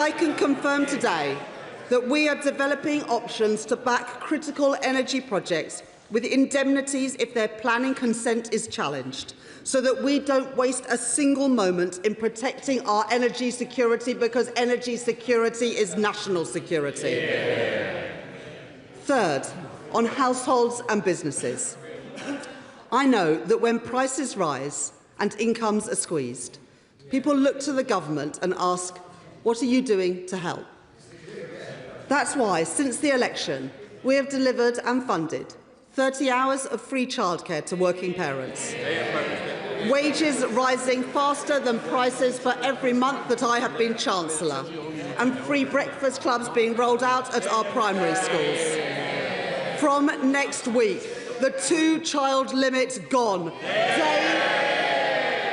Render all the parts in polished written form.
I can confirm today that we are developing options to back critical energy projects with indemnities if their planning consent is challenged, so that we don't waste a single moment in protecting our energy security, because energy security is national security. Yeah. Third, on households and businesses. I know that when prices rise and incomes are squeezed, people look to the government and ask, what are you doing to help? That's why, since the election, we have delivered and funded 30 hours of free childcare to working parents, wages rising faster than prices for every month that I have been Chancellor, and free breakfast clubs being rolled out at our primary schools. From next week, the 2-child limit gone.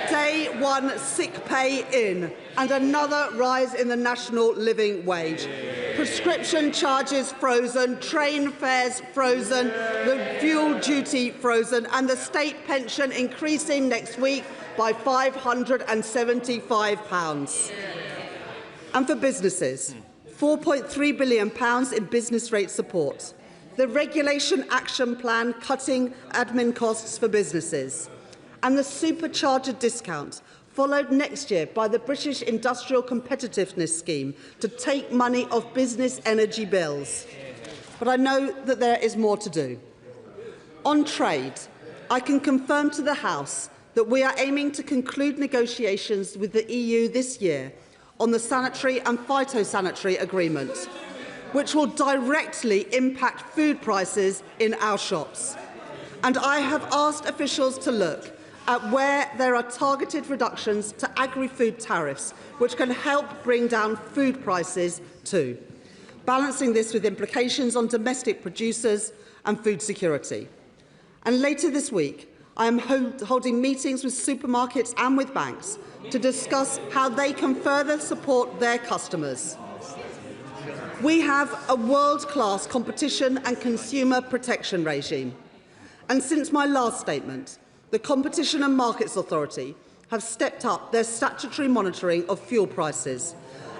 Day one sick pay in, and another rise in the national living wage. Prescription charges frozen, train fares frozen, the fuel duty frozen, and the state pension increasing next week by £575. And for businesses, £4.3 billion in business rate support. The Regulation Action Plan cutting admin costs for businesses. And the supercharger discount, followed next year by the British Industrial Competitiveness Scheme to take money off business energy bills. But I know that there is more to do. On trade, I can confirm to the House that we are aiming to conclude negotiations with the EU this year on the sanitary and phytosanitary agreement, which will directly impact food prices in our shops. And I have asked officials to look at where there are targeted reductions to agri-food tariffs, which can help bring down food prices too, balancing this with implications on domestic producers and food security. And later this week, I am holding meetings with supermarkets and with banks to discuss how they can further support their customers. We have a world-class competition and consumer protection regime. And since my last statement, the Competition and Markets Authority have stepped up their statutory monitoring of fuel prices,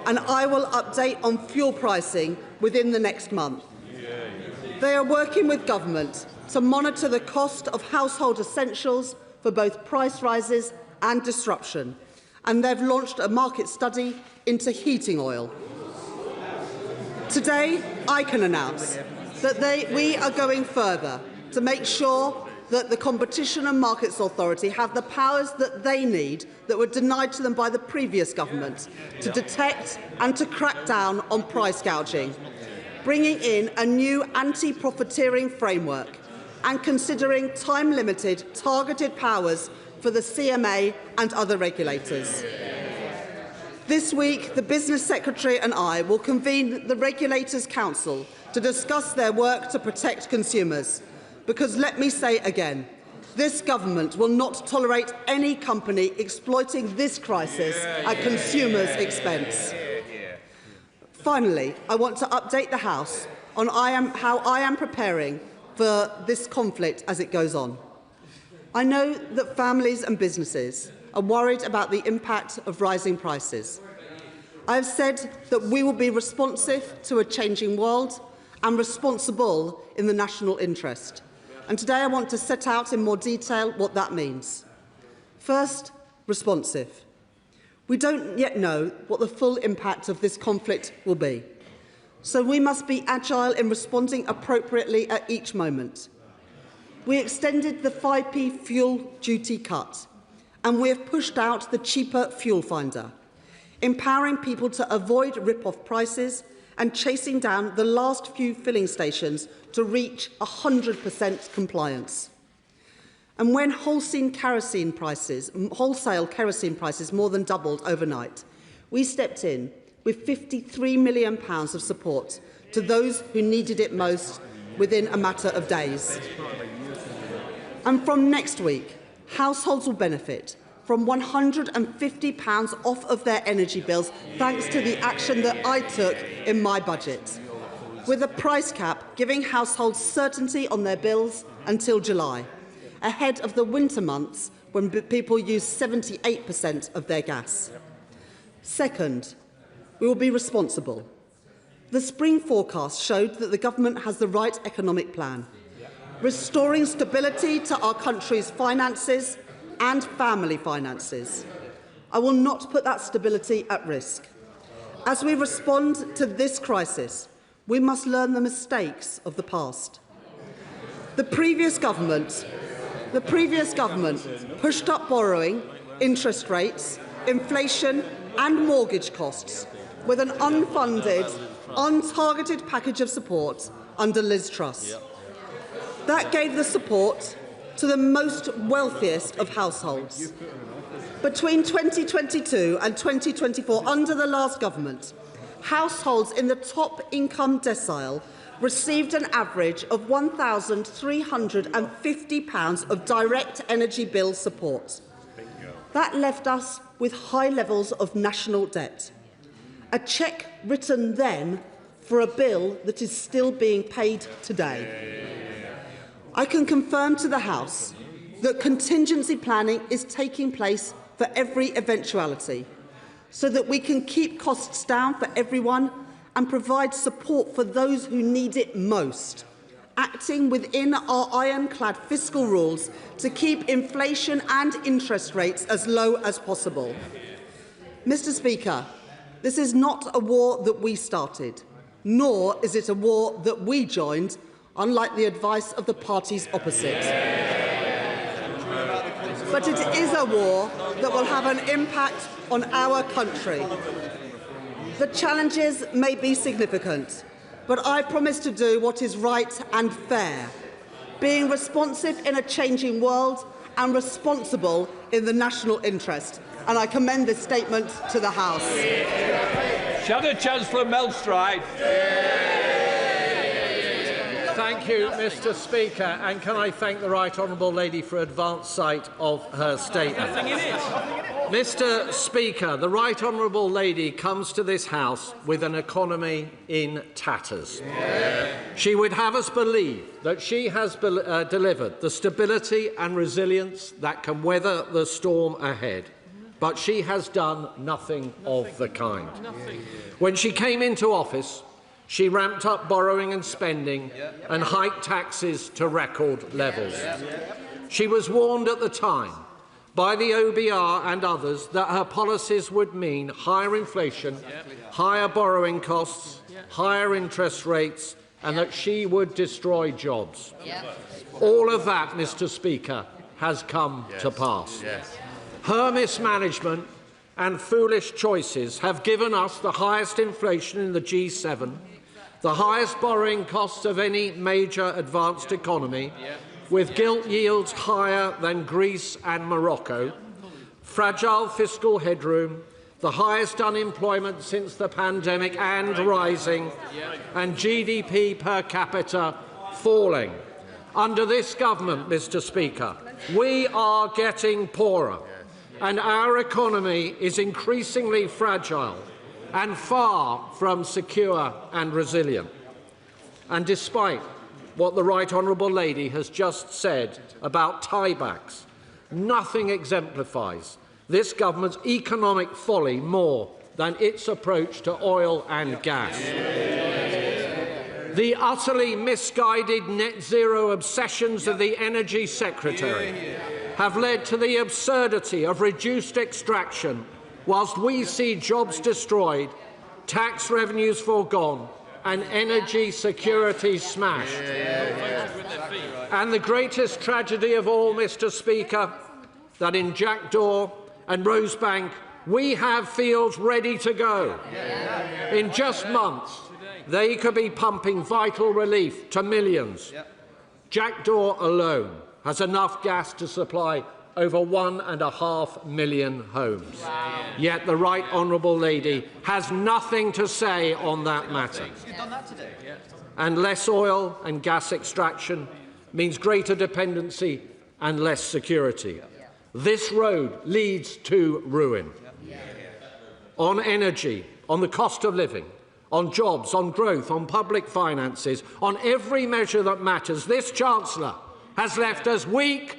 and I will update on fuel pricing within the next month. They are working with government to monitor the cost of household essentials for both price rises and disruption, and they've launched a market study into heating oil. Today, I can announce that we are going further to make sure that the Competition and Markets Authority have the powers that they need that were denied to them by the previous government to detect and to crack down on price gouging, bringing in a new anti-profiteering framework and considering time-limited, targeted powers for the CMA and other regulators. This week, the Business Secretary and I will convene the Regulators' Council to discuss their work to protect consumers. Because let me say again, this government will not tolerate any company exploiting this crisis at consumers' expense. Finally, I want to update the House on how I am preparing for this conflict as it goes on. I know that families and businesses are worried about the impact of rising prices. I have said that we will be responsive to a changing world and responsible in the national interest. And today I want to set out in more detail what that means. First, responsive. We don't yet know what the full impact of this conflict will be. So we must be agile in responding appropriately at each moment. We extended the 5p fuel duty cut, and we have pushed out the cheaper fuel finder, empowering people to avoid rip-off prices and chasing down the last few filling stations to reach 100% compliance. And when wholesale kerosene prices more than doubled overnight, we stepped in with £53 million of support to those who needed it most within a matter of days. And from next week, households will benefit from £150 off of their energy bills, thanks to the action that I took in my budget, with a price cap giving households certainty on their bills until July, ahead of the winter months when people use 78% of their gas. Second, We will be responsible. The spring forecast showed that the government has the right economic plan, restoring stability to our country's finances and family finances. I will not put that stability at risk. As we respond to this crisis, we must learn the mistakes of the past. The previous government pushed up borrowing, interest rates, inflation and mortgage costs with an unfunded, untargeted package of support under Liz Truss. That gave the support to the most wealthiest of households. Between 2022 and 2024, under the last government, households in the top income decile received an average of £1,350 of direct energy bill support. That left us with high levels of national debt. A cheque written then for a bill that is still being paid today. I can confirm to the House that contingency planning is taking place for every eventuality, so that we can keep costs down for everyone and provide support for those who need it most, acting within our ironclad fiscal rules to keep inflation and interest rates as low as possible. Mr. Speaker, this is not a war that we started, nor is it a war that we joined, unlike the advice of the parties opposite. But it is a war that will have an impact on our country. The challenges may be significant, but I promise to do what is right and fair, being responsive in a changing world and responsible in the national interest. And I commend this statement to the House. Shadow Chancellor Melstride. Thank you, Mr. Speaker, and can I thank the Right Honourable Lady for advance sight of her statement. Mr. Speaker, the Right Honourable Lady comes to this House with an economy in tatters. She would have us believe that she has delivered the stability and resilience that can weather the storm ahead. But she has done nothing of the kind. When she came into office, she ramped up borrowing and spending and hiked taxes to record levels. She was warned at the time by the OBR and others that her policies would mean higher inflation, higher borrowing costs, higher interest rates, and that she would destroy jobs. All of that, Mr. Speaker, has come to pass. Her mismanagement and foolish choices have given us the highest inflation in the G7, the highest borrowing costs of any major advanced economy, with gilt yields higher than Greece and Morocco, fragile fiscal headroom, the highest unemployment since the pandemic and rising, and GDP per capita falling. Under this government, Mr. Speaker, we are getting poorer, and our economy is increasingly fragile and far from secure and resilient. And despite what the Right Honourable Lady has just said about tiebacks, nothing exemplifies this government's economic folly more than its approach to oil and gas. The utterly misguided net zero obsessions of the Energy Secretary have led to the absurdity of reduced extraction, whilst we see jobs destroyed, tax revenues foregone, and energy security smashed. And the greatest tragedy of all, Mr. Speaker, that in Jackdaw and Rosebank we have fields ready to go. In just months, they could be pumping vital relief to millions. Jackdaw alone has enough gas to supply over 1.5 million homes. Yet the Right Honourable Lady has nothing to say on that matter. And less oil and gas extraction means greater dependency and less security. This road leads to ruin. On energy, on the cost of living, on jobs, on growth, on public finances, on every measure that matters, this Chancellor has left us weak.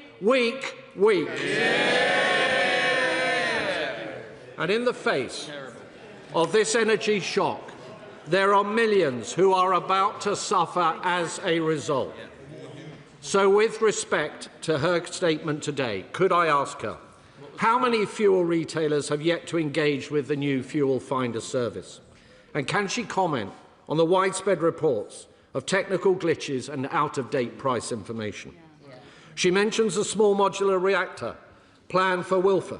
And in the face of this energy shock, there are millions who are about to suffer as a result. So, with respect to her statement today, could I ask her, how many fuel retailers have yet to engage with the new fuel finder service? And can she comment on the widespread reports of technical glitches and out-of-date price information? She mentions a small modular reactor planned for Wilfer.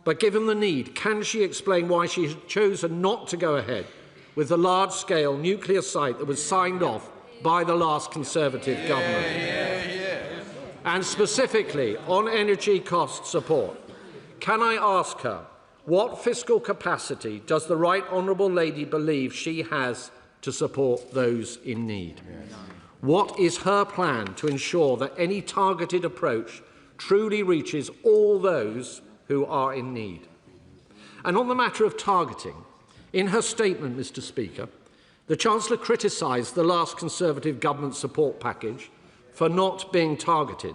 But given the need, can she explain why she has chosen not to go ahead with the large-scale nuclear site that was signed off by the last Conservative government? And specifically on energy cost support, can I ask her what fiscal capacity does the Right Honourable Lady believe she has to support those in need? What is her plan to ensure that any targeted approach truly reaches all those who are in need? And on the matter of targeting, in her statement, Mr. Speaker, the Chancellor criticised the last Conservative government support package for not being targeted.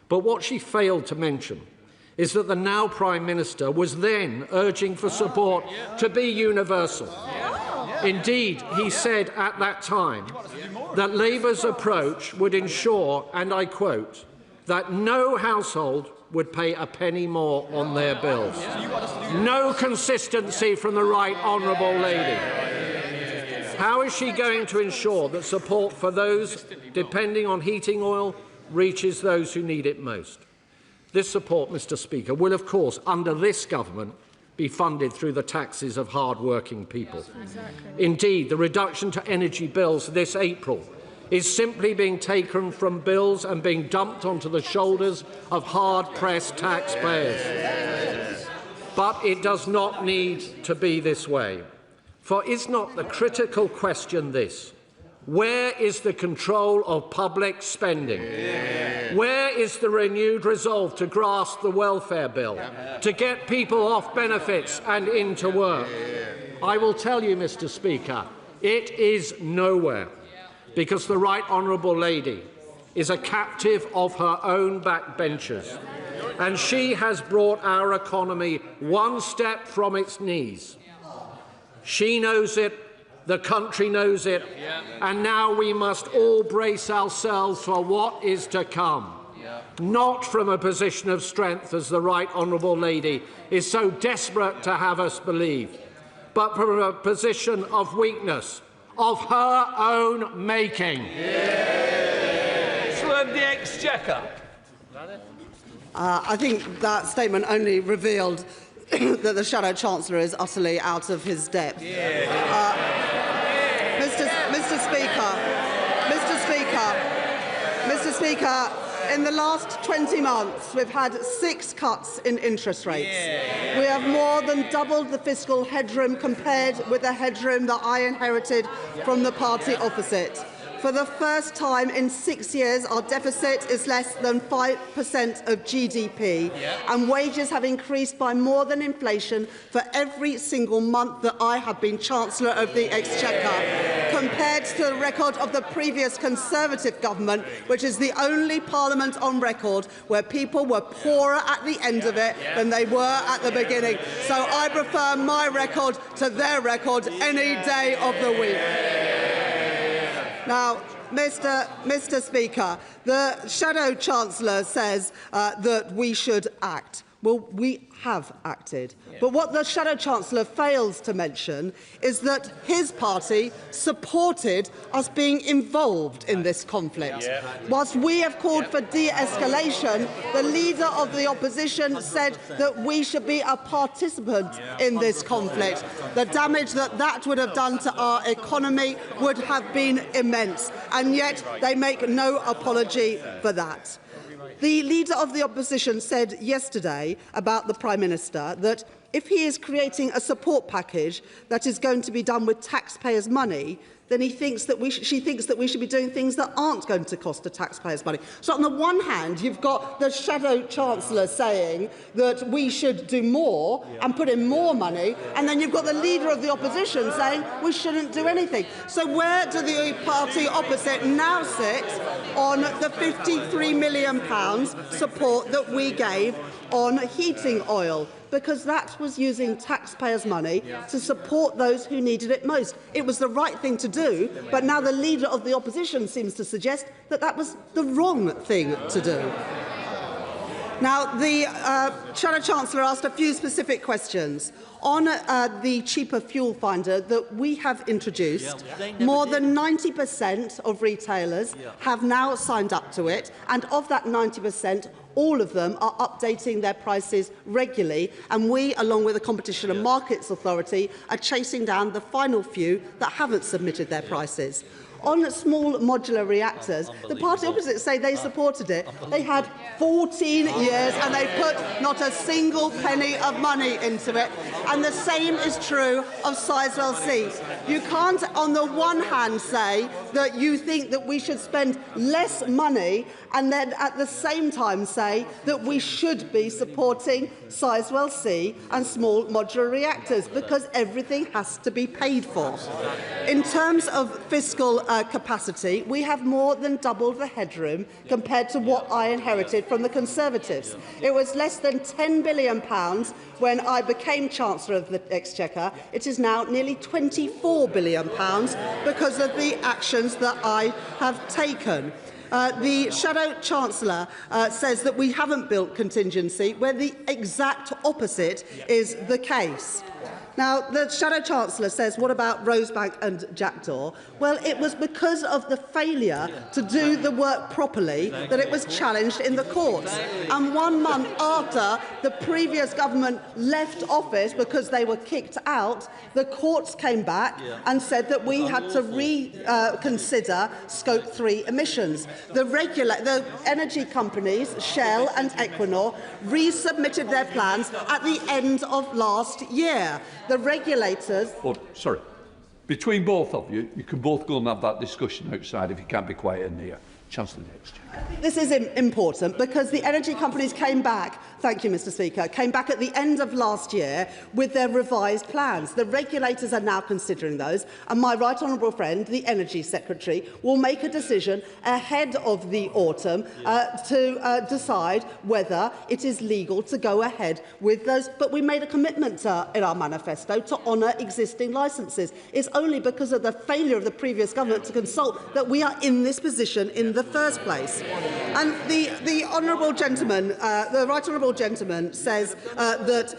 But what she failed to mention is that the now Prime Minister was then urging for support to be universal. Indeed, he said at that time that Labour's approach would ensure, and I quote, that no household would pay a penny more on their bills. No consistency from the Right Honourable Lady. How is she going to ensure that support for those depending on heating oil reaches those who need it most? This support, Mr. Speaker, will, of course, under this government, be funded through the taxes of hard-working people. Indeed, the reduction to energy bills this April is simply being taken from bills and being dumped onto the shoulders of hard-pressed taxpayers. But it does not need to be this way. For is not the critical question this: where is the control of public spending? Where is the renewed resolve to grasp the welfare bill, to get people off benefits and into work? I will tell you, Mr. Speaker, it is nowhere, because the Right Honourable Lady is a captive of her own backbenchers, and she has brought our economy one step from its knees. She knows it, the country knows it, and now we must all brace ourselves for what is to come. Not from a position of strength, as the Right Honourable Lady is so desperate to have us believe, but from a position of weakness, of her own making. Chancellor of the Exchequer. I think that statement only revealed that the Shadow Chancellor is utterly out of his depth. Mr. Speaker, in the last 20 months, we've had 6 cuts in interest rates. We have more than doubled the fiscal headroom compared with the headroom that I inherited from the party opposite. For the first time in 6 years, our deficit is less than 5% of GDP, and wages have increased by more than inflation for every single month that I have been Chancellor of the Exchequer, compared to the record of the previous Conservative government, which is the only parliament on record where people were poorer at the end of it than they were at the beginning. So I prefer my record to their record any day of the week. Now, Mr. Speaker, the Shadow Chancellor says that we should act. Well, we have acted. But what the Shadow Chancellor fails to mention is that his party supported us being involved in this conflict. Whilst we have called for de-escalation, the Leader of the Opposition said that we should be a participant in this conflict. The damage that that would have done to our economy would have been immense, and yet they make no apology for that. The Leader of the Opposition said yesterday about the Prime Minister that if he is creating a support package that is going to be done with taxpayers' money, then she thinks that we should be doing things that aren't going to cost the taxpayers' money. So on the one hand, you've got the Shadow Chancellor saying that we should do more and put in more money, and then you've got the Leader of the Opposition saying we shouldn't do anything. So where do the party opposite now sit on the £53 million support that we gave on heating oil? because that was using taxpayers' money to support those who needed it most. It was the right thing to do, but now the leader of the opposition seems to suggest that that was the wrong thing to do. Now, the Shadow Chancellor asked a few specific questions. On the cheaper fuel finder that we have introduced, more than 90% of retailers have now signed up to it, and of that 90%, all of them are updating their prices regularly, and we, along with the Competition and Markets Authority, are chasing down the final few that haven't submitted their prices. On small modular reactors, the party opposite say they supported it. They had 14 years and they put not a single penny of money into it. And the same is true of Sizewell C. You can't, on the one hand, say that you think that we should spend less money and then at the same time say that we should be supporting Sizewell C and small modular reactors, because everything has to be paid for. In terms of fiscal capacity, we have more than doubled the headroom compared to what I inherited from the Conservatives. It was less than £10 billion when I became Chancellor of the Exchequer. It is now nearly £24 billion because of the actions that I have taken. The Shadow Chancellor says that we haven't built contingency, where the exact opposite is the case. Now, the Shadow Chancellor says, what about Rosebank and Jackdaw? Well, it was because of the failure to do the work properly that it was challenged in the courts. And 1 month after the previous government left office because they were kicked out, the courts came back and said that we had to reconsider Scope 3 emissions. The energy companies, Shell and Equinor, resubmitted their plans at the end of last year. The regulators... Oh, sorry. Between both of you, you can both go and have that discussion outside if you can't be quiet in here. Chancellor Rachel. This is important because the energy companies came back, thank you Mr Speaker, came back at the end of last year with their revised plans. The regulators are now considering those, and my right honourable friend, the Energy Secretary, will make a decision ahead of the autumn to decide whether it is legal to go ahead with those. But we made a commitment in our manifesto to honour existing licences. It's only because of the failure of the previous government to consult that we are in this position in the first place. And the honourable gentleman, the right honourable gentleman, says that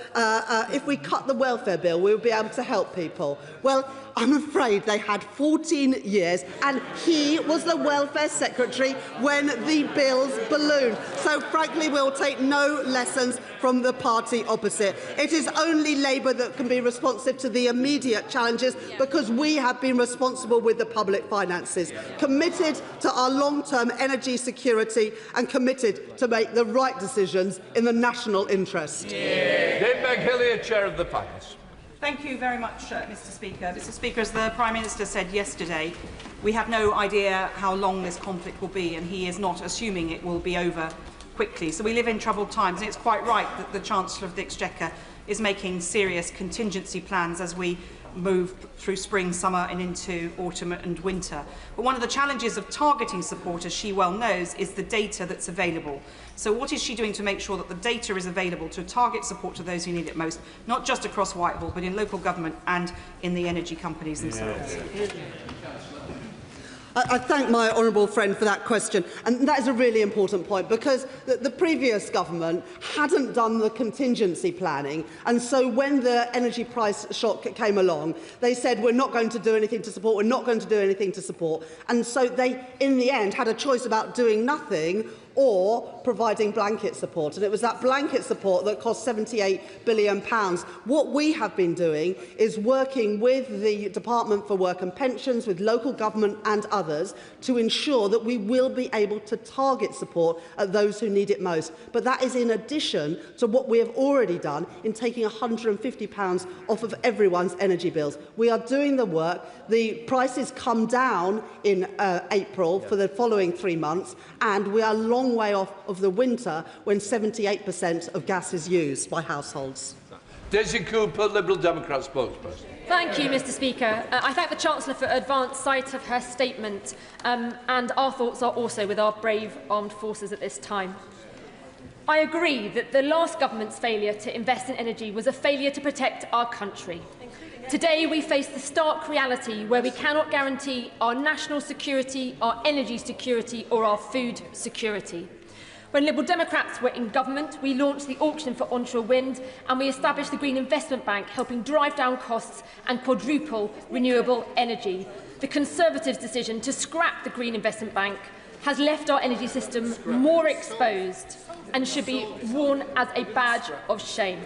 if we cut the welfare bill, we will be able to help people. Well, I'm afraid they had 14 years, and he was the Welfare Secretary when the bills ballooned. So, frankly, we'll take no lessons from the party opposite. It is only Labour that can be responsive to the immediate challenges, because we have been responsible with the public finances, committed to our long-term energy security and committed to make the right decisions in the national interest. Dave McHillier, Chair of the Finance. Thank you very much, Mr Speaker. Mr Speaker, as the Prime Minister said yesterday, we have no idea how long this conflict will be, and he is not assuming it will be over quickly. So we live in troubled times, and it's quite right that the Chancellor of the Exchequer is making serious contingency plans as we move through spring, summer and into autumn and winter. But one of the challenges of targeting support, as she well knows, is the data that's available. So what is she doing to make sure that the data is available to target support to those who need it most, not just across Whitehall, but in local government and in the energy companies themselves? I thank my honourable friend for that question, and that is a really important point, because the previous government hadn't done the contingency planning, and so when the energy price shock came along, they said we're not going to do anything to support, we're not going to do anything to support, and so they in the end had a choice about doing nothing or providing blanket support. And it was that blanket support that cost £78 billion. What we have been doing is working with the Department for Work and Pensions, with local government and others, to ensure that we will be able to target support at those who need it most. But that is in addition to what we have already done in taking £150 off of everyone's energy bills. We are doing the work. The prices come down in April for the following 3 months, and we are long way off of the winter when 78% of gas is used by households. Daisy Cooper, Liberal Democrat spokesperson. Thank you, Mr Speaker. I thank the Chancellor for advance sight of her statement, and our thoughts are also with our brave armed forces at this time. I agree that the last government's failure to invest in energy was a failure to protect our country. Today we face the stark reality where we cannot guarantee our national security, our energy security or our food security. When Liberal Democrats were in government, we launched the auction for onshore wind and we established the Green Investment Bank, helping drive down costs and quadruple renewable energy. The Conservatives' decision to scrap the Green Investment Bank has left our energy system more exposed and should be worn as a badge of shame.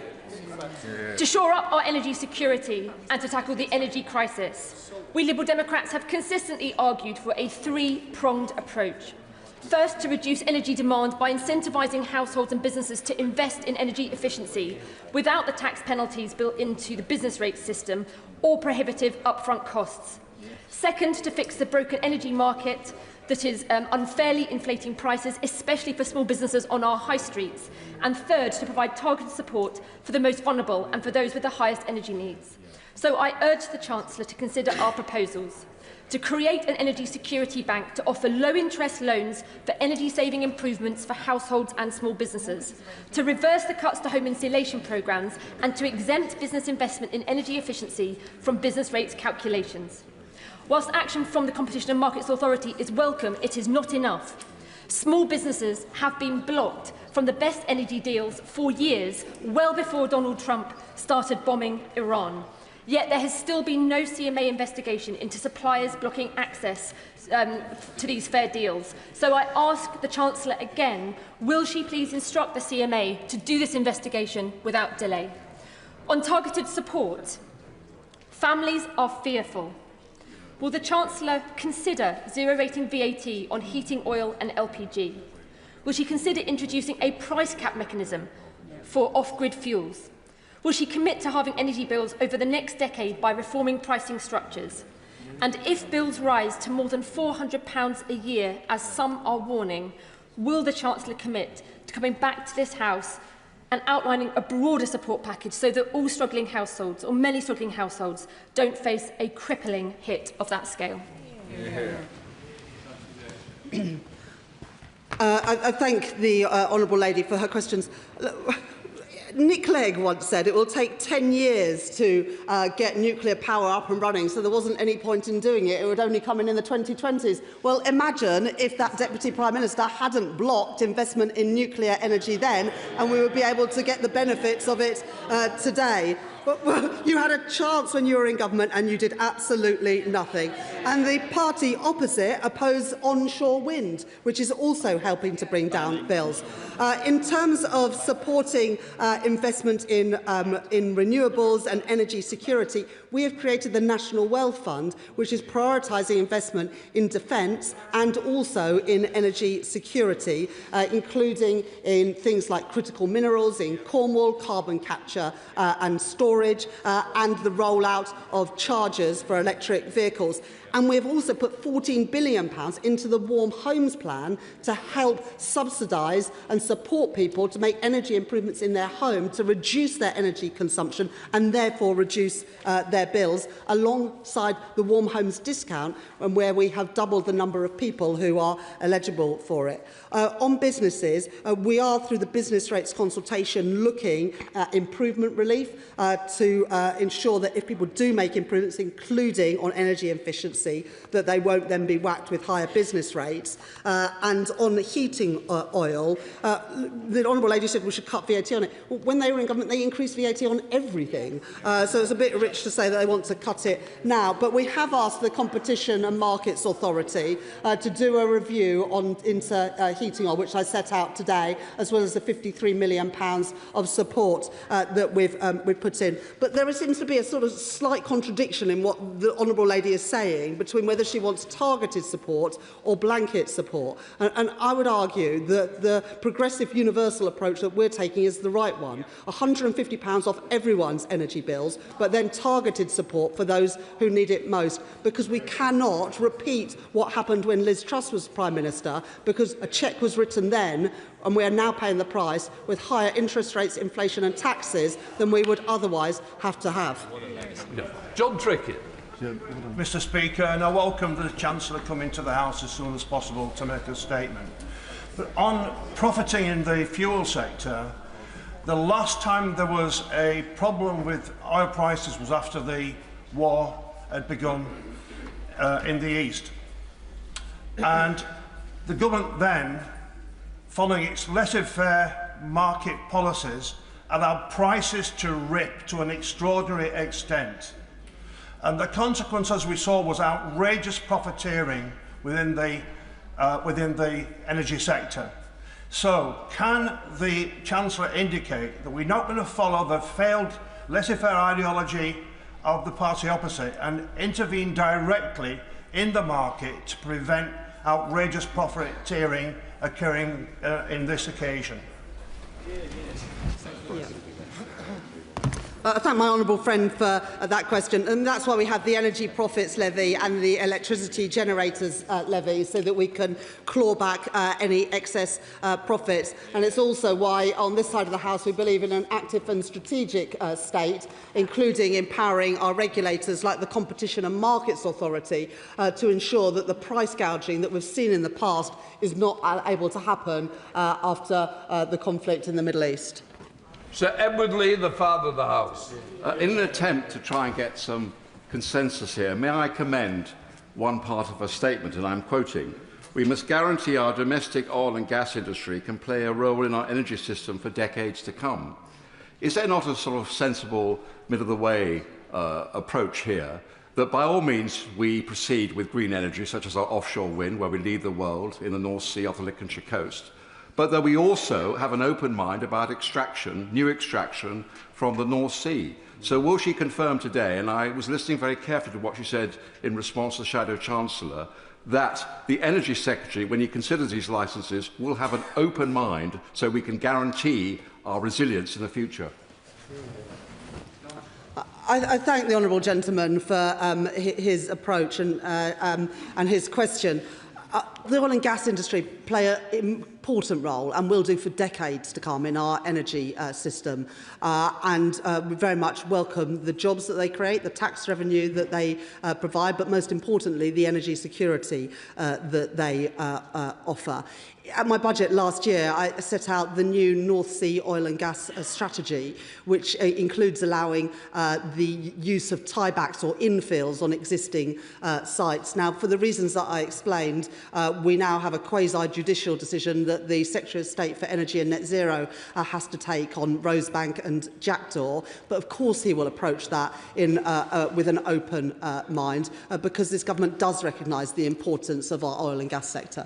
To shore up our energy security and to tackle the energy crisis, we Liberal Democrats have consistently argued for a three-pronged approach. First, to reduce energy demand by incentivising households and businesses to invest in energy efficiency without the tax penalties built into the business rate system or prohibitive upfront costs. Second, to fix the broken energy market that is unfairly inflating prices, especially for small businesses on our high streets. And third, to provide targeted support for the most vulnerable and for those with the highest energy needs. So I urge the Chancellor to consider our proposals to create an energy security bank to offer low-interest loans for energy-saving improvements for households and small businesses, to reverse the cuts to home insulation programmes and to exempt business investment in energy efficiency from business rates calculations. Whilst action from the Competition and Markets Authority is welcome, it is not enough. Small businesses have been blocked from the best energy deals for years, well before Donald Trump started bombing Iran. Yet there has still been no CMA investigation into suppliers blocking access to these fair deals. So I ask the Chancellor again, will she please instruct the CMA to do this investigation without delay? On targeted support, families are fearful. Will the Chancellor consider zero-rating VAT on heating oil and LPG? Will she consider introducing a price cap mechanism for off-grid fuels? Will she commit to halving energy bills over the next decade by reforming pricing structures? And if bills rise to more than £400 a year, as some are warning, will the Chancellor commit to coming back to this House and outlining a broader support package so that all struggling households, or many struggling households, don't face a crippling hit of that scale? I thank the Honourable Lady for her questions. Nick Clegg once said it will take 10 years to get nuclear power up and running, so there wasn't any point in doing it. It would only come in the 2020s. Well, imagine if that Deputy Prime Minister hadn't blocked investment in nuclear energy then, and we would be able to get the benefits of it today. But you had a chance when you were in government and you did absolutely nothing. And the party opposite opposed onshore wind, which is also helping to bring down bills. In terms of supporting investment in renewables and energy security, we have created the National Wealth Fund, which is prioritising investment in defence and also in energy security, including in things like critical minerals in Cornwall, carbon capture and storage, and the rollout of chargers for electric vehicles. And we've also put £14 billion into the Warm Homes Plan to help subsidise and support people to make energy improvements in their home to reduce their energy consumption and therefore reduce their bills, alongside the Warm Homes discount, and where we have doubled the number of people who are eligible for it. On businesses, we are, through the business rates consultation, looking at improvement relief to ensure that if people do make improvements, including on energy efficiency, that they won't then be whacked with higher business rates. And on heating oil, the Honourable Lady said we should cut VAT on it. Well, when they were in government, they increased VAT on everything. So it's a bit rich to say that they want to cut it now. But we have asked the Competition and Markets Authority to do a review into heating oil, which I set out today, as well as the £53 million of support that we've put in. But there seems to be a sort of slight contradiction in what the Honourable Lady is saying between whether she wants targeted support or blanket support. And I would argue that the progressive universal approach that we're taking is the right one. £150 off everyone's energy bills, but then targeted support for those who need it most, because we cannot repeat what happened when Liz Truss was Prime Minister, because a cheque was written then and we are now paying the price with higher interest rates, inflation and taxes than we would otherwise have to have. John Trickett. Mr Speaker, and I welcome the Chancellor coming to the House as soon as possible to make a statement. But on profiting in the fuel sector, the last time there was a problem with oil prices was after the war had begun in the East. And the government then, following its laissez-faire market policies, allowed prices to rip to an extraordinary extent. And the consequence, as we saw, was outrageous profiteering within the energy sector. So, can the Chancellor indicate that we're not going to follow the failed laissez-faire ideology of the party opposite and intervene directly in the market to prevent outrageous profiteering occurring in this occasion? I thank my honourable friend for that question, and that's why we have the Energy Profits Levy and the Electricity Generators Levy, so that we can claw back any excess profits. And it's also why, on this side of the House, we believe in an active and strategic state, including empowering our regulators, like the Competition and Markets Authority, to ensure that the price gouging that we've seen in the past is not able to happen after the conflict in the Middle East. Sir Edward Lee, the Father of the House. In an attempt to try and get some consensus here, may I commend one part of her statement, and I'm quoting, "We must guarantee our domestic oil and gas industry can play a role in our energy system for decades to come." Is there not a sort of sensible, middle-of-the-way approach here, that by all means we proceed with green energy, such as our offshore wind, where we lead the world in the North Sea off the Lincolnshire coast, but that we also have an open mind about extraction, new extraction from the North Sea? So will she confirm today, and I was listening very carefully to what she said in response to the Shadow Chancellor, that the Energy Secretary, when he considers these licences, will have an open mind so we can guarantee our resilience in the future? I thank the honourable gentleman for his approach and his question. The oil and gas industry play an important role and will do for decades to come in our energy system. We very much welcome the jobs that they create, the tax revenue that they provide, but most importantly, the energy security that they offer. At my budget last year, I set out the new North Sea oil and gas strategy, which includes allowing the use of tiebacks or infills on existing sites. Now, for the reasons that I explained, we now have a quasi-judicial decision that the Secretary of State for Energy and Net Zero has to take on Rosebank and Jackdaw. But of course he will approach that with an open mind, because this government does recognise the importance of our oil and gas sector.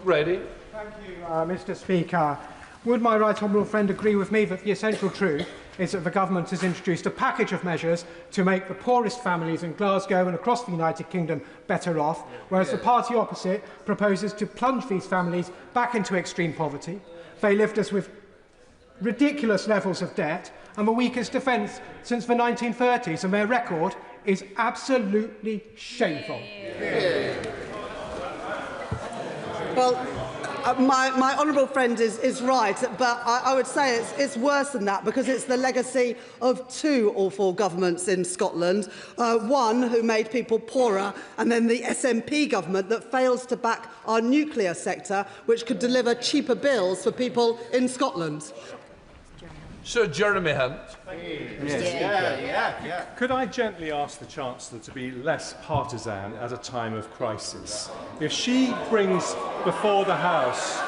Ready? Thank you, Mr. Speaker. Would my right honourable friend agree with me that the essential truth is that the government has introduced a package of measures to make the poorest families in Glasgow and across the United Kingdom better off, whereas the party opposite proposes to plunge these families back into extreme poverty? They left us with ridiculous levels of debt and the weakest defence since the 1930s, and their record is absolutely shameful. Well, my honourable friend is right, but I would say it's worse than that, because it's the legacy of two awful governments in Scotland, one who made people poorer, and then the SNP government that fails to back our nuclear sector, which could deliver cheaper bills for people in Scotland. Sir Jeremy Hunt. Could I gently ask the Chancellor to be less partisan at a time of crisis? If she brings before the House,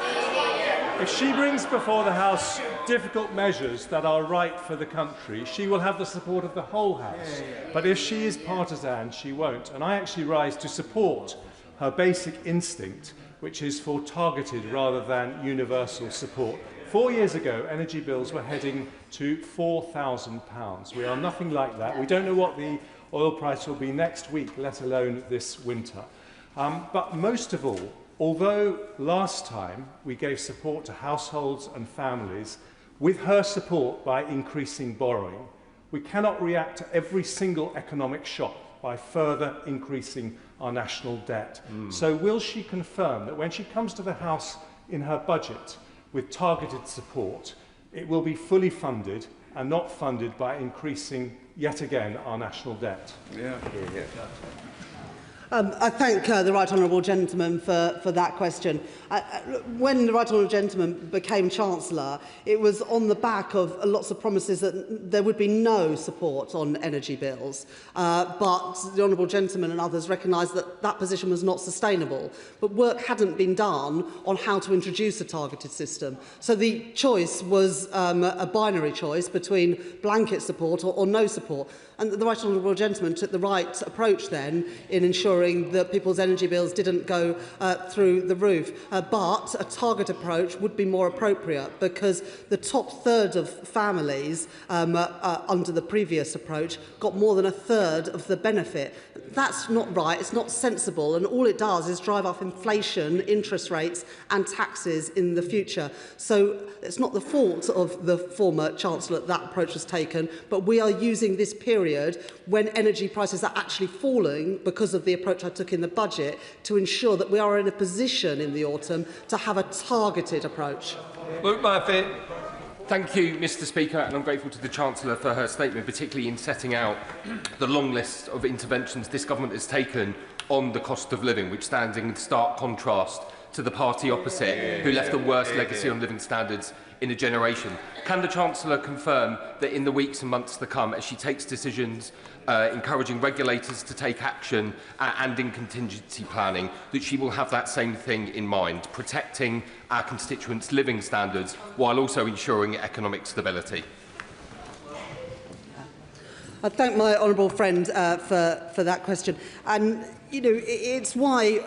difficult measures that are right for the country, she will have the support of the whole House. But if she is partisan, she won't. And I actually rise to support her basic instinct, which is for targeted rather than universal support. 4 years ago, energy bills were heading to £4,000. We are nothing like that. We don't know what the oil price will be next week, let alone this winter. But most of all, although last time we gave support to households and families with her support by increasing borrowing, we cannot react to every single economic shock by further increasing our national debt. So will she confirm that when she comes to the House in her budget with targeted support, it will be fully funded and not funded by increasing, yet again, our national debt? I thank the Right Honourable Gentleman for that question. When the Right Honourable Gentleman became Chancellor, it was on the back of lots of promises that there would be no support on energy bills. But the Honourable Gentleman and others recognised that that position was not sustainable. But work hadn't been done on how to introduce a targeted system. So the choice was a binary choice between blanket support or no support. And the Right Honourable Gentleman took the right approach then in ensuring that people's energy bills didn't go through the roof. But a target approach would be more appropriate because the top third of families under the previous approach got more than a third of the benefit. That's not right, it's not sensible, and all it does is drive up inflation, interest rates and taxes in the future. So it's not the fault of the former Chancellor that approach was taken, but we are using this period when energy prices are actually falling because of the approach I took in the budget to ensure that we are in a position in the autumn to have a targeted approach. Luke Murphy. Thank you, Mr Speaker, and I'm grateful to the Chancellor for her statement, particularly in setting out the long list of interventions this government has taken on the cost of living, which stands in stark contrast to the party opposite, who left the worst legacy on living standards in a generation. Can the Chancellor confirm that in the weeks and months to come, as she takes decisions encouraging regulators to take action and in contingency planning, that she will have that same thing in mind, protecting our constituents' living standards while also ensuring economic stability? I thank my honourable friend for that question. And you know, it's why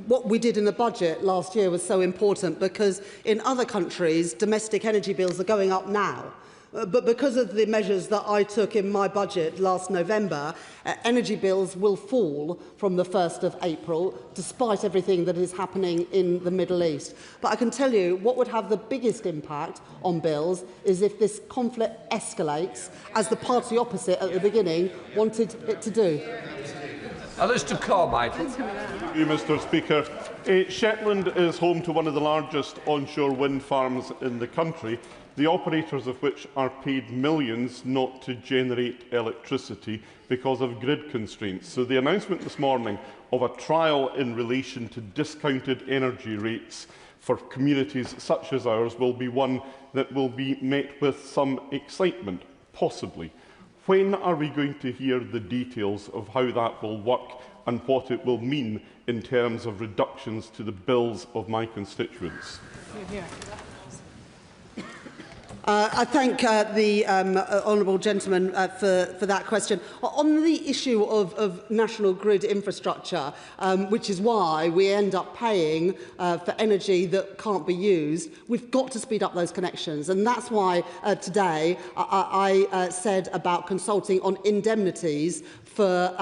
what we did in the budget last year was so important, because in other countries, domestic energy bills are going up now. But because of the measures that I took in my budget last November, energy bills will fall from the 1st of April, despite everything that is happening in the Middle East. But I can tell you what would have the biggest impact on bills is if this conflict escalates, as the party opposite at the beginning wanted it to do. Alistair Carmichael. Thank you, Mr Speaker. Shetland is home to one of the largest onshore wind farms in the country, the operators of which are paid millions not to generate electricity because of grid constraints. So the announcement this morning of a trial in relation to discounted energy rates for communities such as ours will be one that will be met with some excitement, possibly. When are we going to hear the details of how that will work and what it will mean in terms of reductions to the bills of my constituents? I thank the honourable gentleman for that question. On the issue of national grid infrastructure, which is why we end up paying for energy that can't be used, we've got to speed up those connections. And that's why today I said about consulting on indemnities for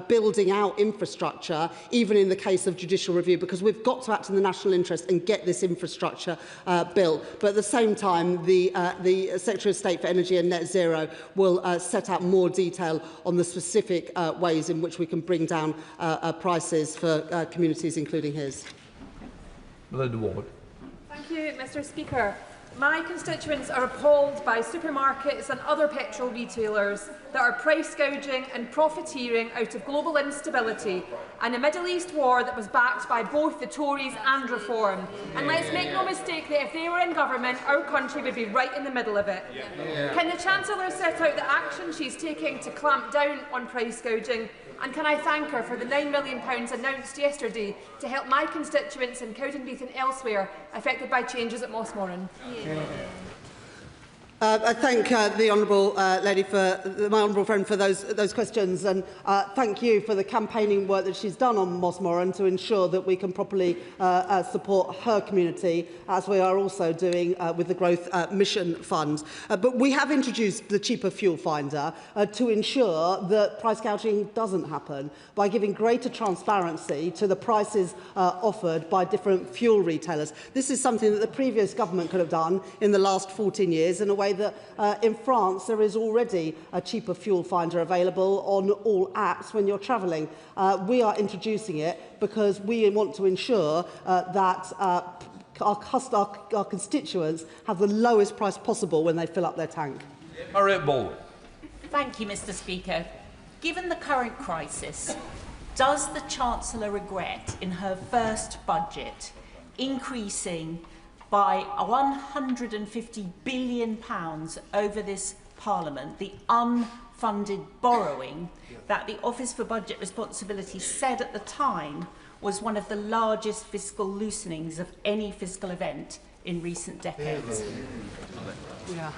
building out infrastructure, even in the case of judicial review, because we've got to act in the national interest and get this infrastructure built. But at the same time, the Secretary of State for Energy and Net Zero will set out more detail on the specific ways in which we can bring down prices for communities, including his. Melinda Ward. Thank you, Mr Speaker. My constituents are appalled by supermarkets and other petrol retailers that are price gouging and profiteering out of global instability and a Middle East war that was backed by both the Tories and Reform. And let's make no mistake that if they were in government, our country would be right in the middle of it. Can the Chancellor set out the action she's taking to clamp down on price gouging? And can I thank her for the £9 million announced yesterday to help my constituents in Cowdenbeath and elsewhere affected by changes at Mossmoran? I thank the honourable lady my honourable friend for those questions, and thank you for the campaigning work that she's done on Mossmoran to ensure that we can properly support her community, as we are also doing with the Growth Mission Fund. But we have introduced the cheaper fuel finder to ensure that price gouging doesn't happen by giving greater transparency to the prices offered by different fuel retailers. This is something that the previous government could have done in the last 14 years in a way that in France there is already a cheaper fuel finder available on all apps when you're travelling. We are introducing it because we want to ensure that our constituents have the lowest price possible when they fill up their tank. Harriet Baldwin. Thank you, Mr Speaker. Given the current crisis, Does the Chancellor regret, in her first budget, increasing by £150 billion over this Parliament the unfunded borrowing that the Office for Budget Responsibility said at the time was one of the largest fiscal loosenings of any fiscal event in recent decades? Yeah.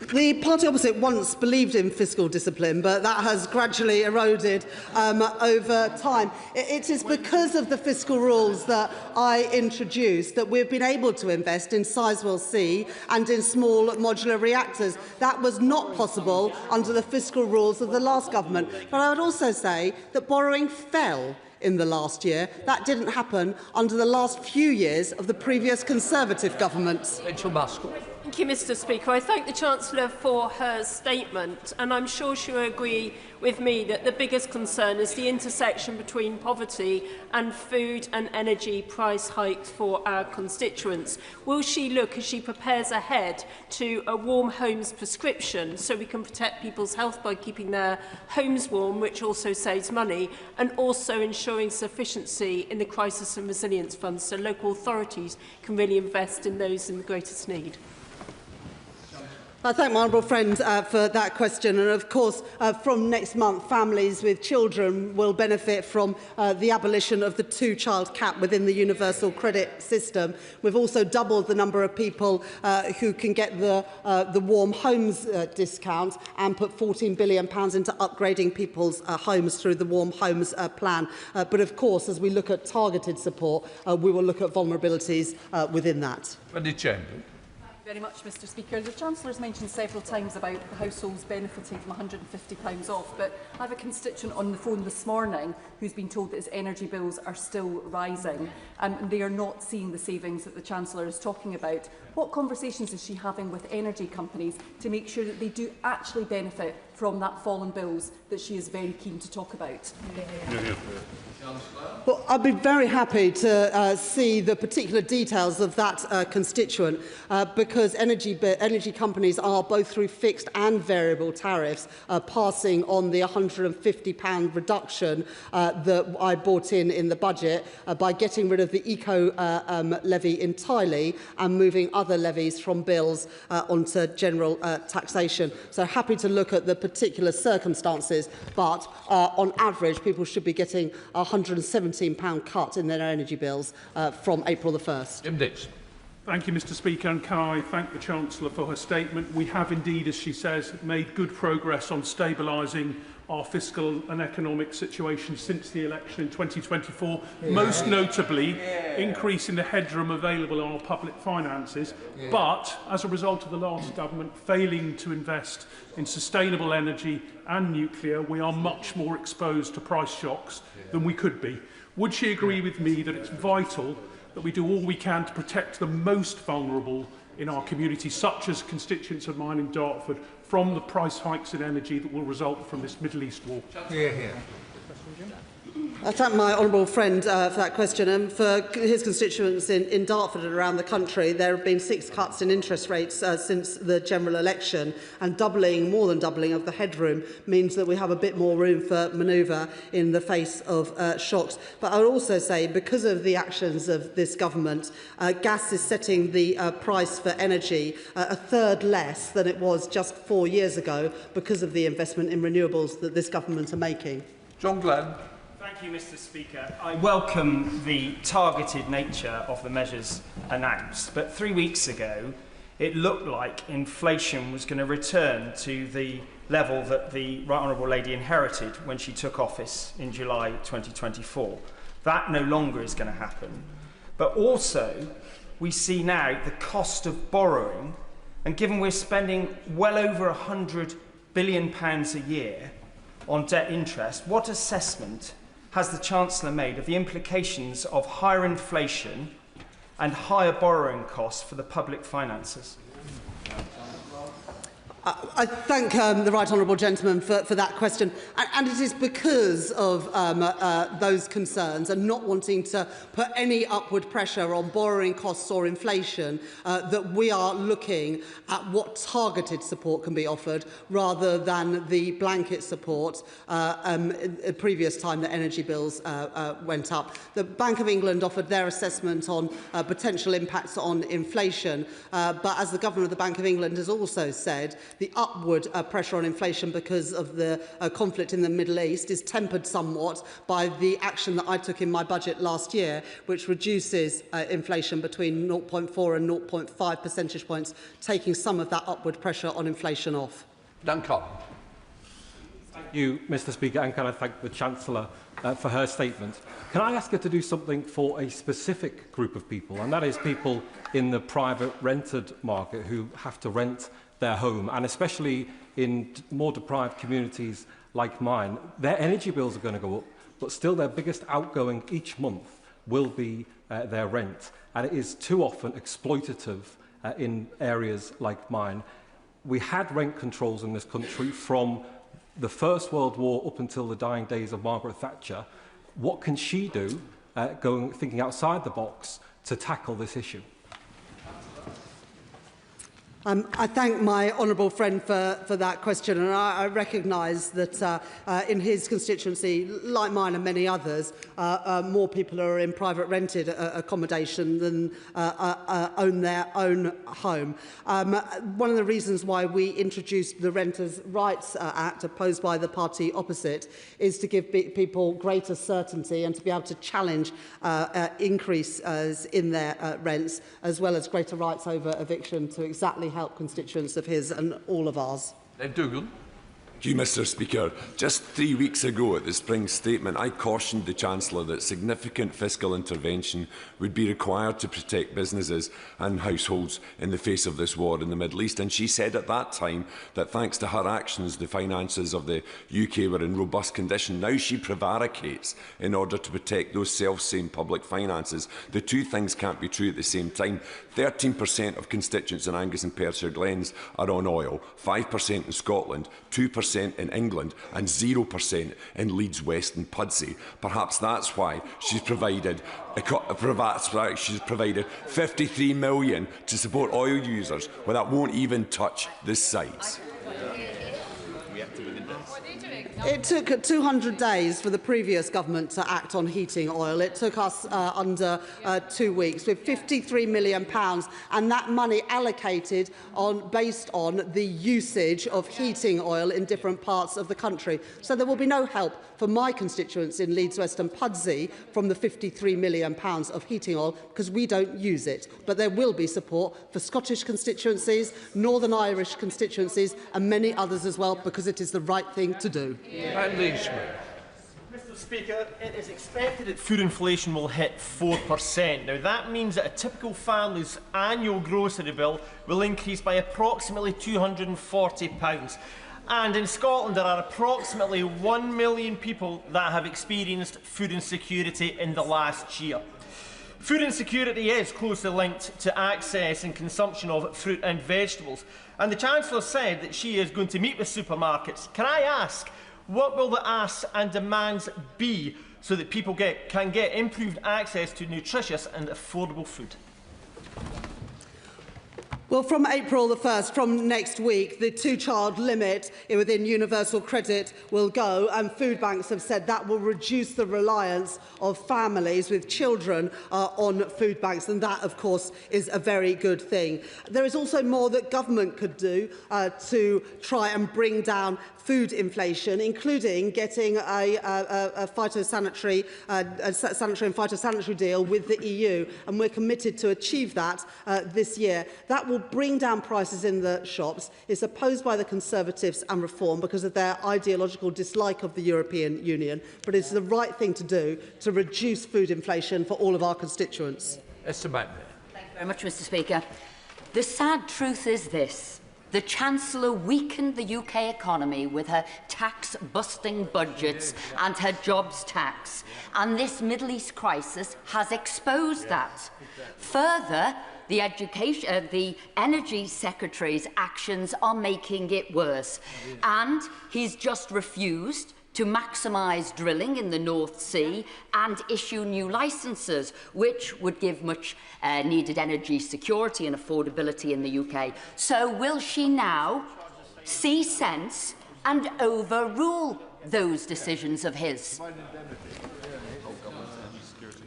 The party opposite once believed in fiscal discipline, but that has gradually eroded over time. It is because of the fiscal rules that I introduced that we've been able to invest in Sizewell C and in small modular reactors. That was not possible under the fiscal rules of the last government. But I would also say that borrowing fell in the last year. That didn't happen under the last few years of the previous Conservative government. Rachel Reeves. Thank you, Mr. Speaker. I thank the Chancellor for her statement, and I'm sure she'll agree with me that the biggest concern is the intersection between poverty and food and energy price hikes for our constituents. Will she look, as she prepares ahead, to a warm homes prescription so we can protect people's health by keeping their homes warm, which also saves money, and also ensuring sufficiency in the crisis and resilience funds so local authorities can really invest in those in the greatest need? I thank my honourable friend for that question, and of course from next month families with children will benefit from the abolition of the two-child cap within the universal credit system. We've also doubled the number of people who can get the warm homes discount and put £14 billion into upgrading people's homes through the warm homes plan. But of course, as we look at targeted support, we will look at vulnerabilities within that. Very much, Mr. Speaker. The Chancellor has mentioned several times about households benefiting from £150 off, but I have a constituent on the phone this morning who's been told that his energy bills are still rising and they are not seeing the savings that the Chancellor is talking about. What conversations is she having with energy companies to make sure that they do actually benefit from that fall in bills that she is very keen to talk about? Well, I'd be very happy to see the particular details of that constituent because energy companies are, both through fixed and variable tariffs, passing on the £150 reduction that I brought in the budget by getting rid of the eco levy entirely and moving other levies from bills onto general taxation. So happy to look at the particular circumstances, but on average people should be getting a £117 cut in their energy bills from April the 1st. Jim Dix. Thank you, Mr. Speaker, and can I thank the Chancellor for her statement. We have indeed, as she says, made good progress on stabilising our fiscal and economic situation since the election in 2024, most notably increasing the headroom available in our public finances, but as a result of the last government failing to invest in sustainable energy and nuclear, we are much more exposed to price shocks than we could be. Would she agree with me that it's vital that we do all we can to protect the most vulnerable in our community, such as constituents of mine in Dartford, from the price hikes in energy that will result from this Middle East war? I thank my honourable friend for that question, and for his constituents in Dartford and around the country. There have been 6 cuts in interest rates since the general election, and more than doubling of the headroom means that we have a bit more room for manoeuvre in the face of shocks. But I would also say, because of the actions of this government, gas is setting the price for energy a third less than it was just 4 years ago because of the investment in renewables that this government are making. John Glenn. Thank you, Mr. Speaker. I welcome the targeted nature of the measures announced, but 3 weeks ago it looked like inflation was going to return to the level that the Right Honourable Lady inherited when she took office in July 2024. That no longer is going to happen. But also, we see now the cost of borrowing, and given we're spending well over £100 billion a year on debt interest, what assessment has the Chancellor made of the implications of higher inflation and higher borrowing costs for the public finances? I thank the right honourable gentleman for that question, and it is because of those concerns and not wanting to put any upward pressure on borrowing costs or inflation that we are looking at what targeted support can be offered rather than the blanket support the previous time that energy bills went up. The Bank of England offered their assessment on potential impacts on inflation, but as the Governor of the Bank of England has also said, the upward pressure on inflation because of the conflict in the Middle East is tempered somewhat by the action that I took in my budget last year, which reduces inflation between 0.4 and 0.5 percentage points, taking some of that upward pressure on inflation off. Dan Cobb. Thank you, Mr. Speaker, and can I thank the Chancellor for her statement. Can I ask her to do something for a specific group of people, and that is people in the private rented market who have to rent their home, and especially in more deprived communities like mine, their energy bills are going to go up, but still their biggest outgoing each month will be their rent. And it is too often exploitative in areas like mine. We had rent controls in this country from the First World War up until the dying days of Margaret Thatcher. What can she do, thinking outside the box, to tackle this issue? I thank my honourable friend for that question, and I recognise that in his constituency, like mine and many others, more people are in private rented accommodation than own their own home. One of the reasons why we introduced the Renters' Rights Act, opposed by the party opposite, is to give people greater certainty and to be able to challenge increases in their rents, as well as greater rights over eviction to exactly help constituents of his and all of ours. Dougal. Thank you, Mr. Speaker. Just 3 weeks ago at the spring statement, I cautioned the Chancellor that significant fiscal intervention would be required to protect businesses and households in the face of this war in the Middle East. And she said at that time that thanks to her actions, the finances of the UK were in robust condition. Now she prevaricates in order to protect those self-same public finances. The two things can't be true at the same time. 13% of constituents in Angus and Perthshire Glens are on oil, 5% in Scotland, 2% in England and 0% in Leeds West and Pudsey. Perhaps that's why she's provided 53 million to support oil users, where that won't even touch the sites. It took 200 days for the previous government to act on heating oil. It took us under 2 weeks, with £53 million, and that money allocated based on the usage of heating oil in different parts of the country. So there will be no help for my constituents in Leeds West and Pudsey from the £53 million of heating oil, because we don't use it. But there will be support for Scottish constituencies, Northern Irish constituencies and many others as well, because it is the right thing to do. Mr. Speaker, it is expected that food inflation will hit 4%. Now, that means that a typical family's annual grocery bill will increase by approximately £240. And in Scotland, there are approximately 1 million people that have experienced food insecurity in the last year. Food insecurity is closely linked to access and consumption of fruit and vegetables. And the Chancellor said that she is going to meet with supermarkets. Can I ask, what will the asks and demands be so that people can get improved access to nutritious and affordable food? Well, from April the 1st, from next week, the two-child limit within universal credit will go, and food banks have said that will reduce the reliance of families with children on food banks, and that, of course, is a very good thing. There is also more that government could do to try and bring down food inflation, including getting a sanitary and phytosanitary deal with the EU, and we're committed to achieve that this year. That will bring down prices in the shops. It's opposed by the Conservatives and Reform because of their ideological dislike of the European Union, but it's the right thing to do to reduce food inflation for all of our constituents. Thank you very much, Mr. Speaker. The sad truth is this. The Chancellor weakened the UK economy with her tax-busting budgets and her jobs tax, and this Middle East crisis has exposed that. Further, the Energy Secretary's actions are making it worse, and he's just refused to maximise drilling in the North Sea and issue new licences, which would give much needed energy security and affordability in the UK. So will she now see sense and overrule those decisions of his?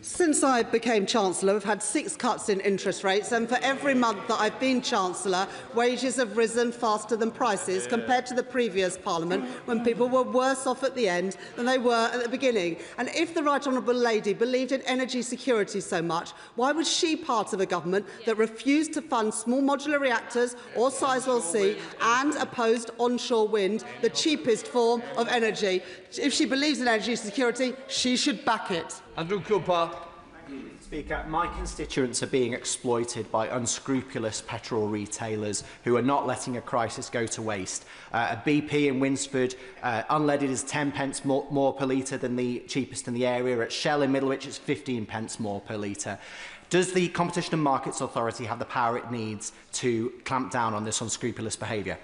Since I became Chancellor, we've had 6 cuts in interest rates, and for every month that I've been Chancellor, wages have risen faster than prices compared to the previous Parliament, when people were worse off at the end than they were at the beginning. And if the Right Honourable Lady believed in energy security so much, why was she part of a government that refused to fund small modular reactors or Sizewell C and opposed onshore wind, the cheapest form of energy? If she believes in energy security, she should back it. Andrew Cooper. Speaker, my constituents are being exploited by unscrupulous petrol retailers who are not letting a crisis go to waste. A BP in Winsford, unleaded is 10 pence more per litre than the cheapest in the area. At Shell in Middlewich, it's 15 pence more per litre. Does the Competition and Markets Authority have the power it needs to clamp down on this unscrupulous behaviour?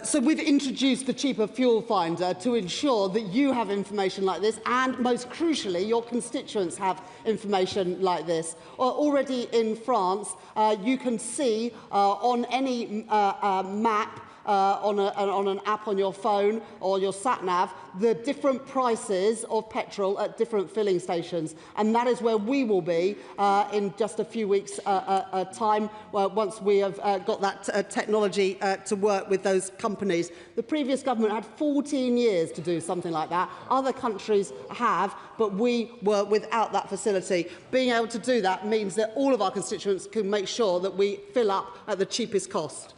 So we've introduced the cheaper fuel finder to ensure that you have information like this, and most crucially, your constituents have information like this. Already in France, you can see on any map, on an app on your phone or your sat-nav, the different prices of petrol at different filling stations. And that is where we will be in just a few weeks' time, once we have got that technology to work with those companies. The previous government had 14 years to do something like that. Other countries have, but we were without that facility. Being able to do that means that all of our constituents can make sure that we fill up at the cheapest cost.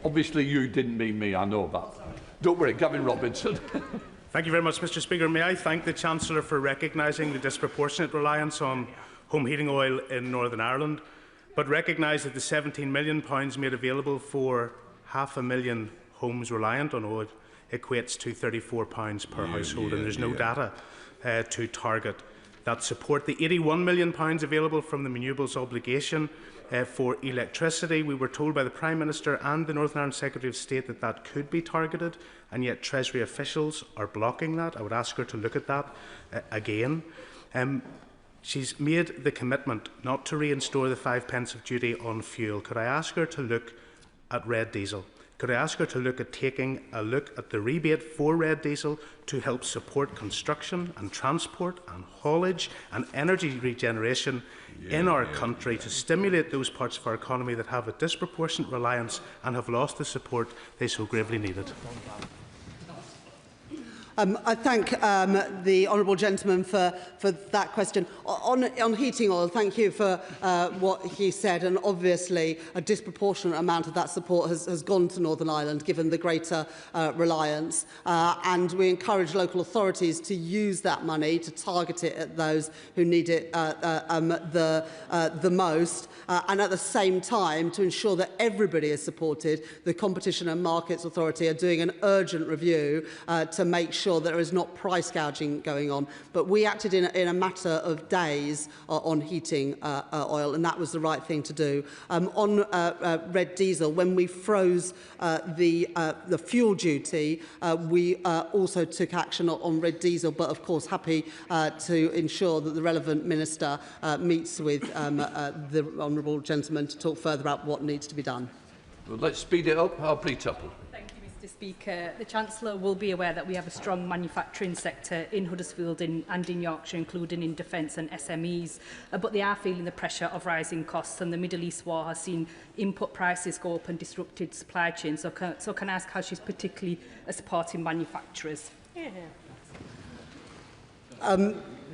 Obviously, you didn't mean me, I know that. Don't worry, Gavin Robinson. Thank you very much, Mr Speaker. May I thank the Chancellor for recognising the disproportionate reliance on home heating oil in Northern Ireland, but recognise that the £17 million made available for 500,000 homes reliant on oil equates to £34 per household, and there's no data to target that support. The £81 million available from the Renewables obligation for electricity, we were told by the Prime Minister and the Northern Ireland Secretary of State that that could be targeted, and yet Treasury officials are blocking that. I would ask her to look at that again. She's made the commitment not to reinstore the 5 pence of duty on fuel. Could I ask her to look at red diesel? Could I ask her to look at taking a look at the rebate for red diesel to help support construction and transport and haulage and energy regeneration in our country, to stimulate those parts of our economy that have a disproportionate reliance and have lost the support they so gravely needed? I thank the honourable gentleman for that question. On heating oil, thank you for what he said, and obviously a disproportionate amount of that support has gone to Northern Ireland, given the greater reliance, and we encourage local authorities to use that money to target it at those who need it the most, and at the same time to ensure that everybody is supported. The Competition and Markets Authority are doing an urgent review to make sure there is not price gouging going on. But we acted in a matter of days on heating oil, and that was the right thing to do. On red diesel, when we froze the fuel duty, we also took action on red diesel, but of course happy to ensure that the relevant minister meets with the honourable gentleman to talk further about what needs to be done. Well, let's speed it up. Harpreet Tupple. Mr Speaker, the Chancellor will be aware that we have a strong manufacturing sector in Huddersfield and in Yorkshire, including in defence and SMEs, but they are feeling the pressure of rising costs, and the Middle East war has seen input prices go up and disrupted supply chains. So can I ask how she's particularly supporting manufacturers?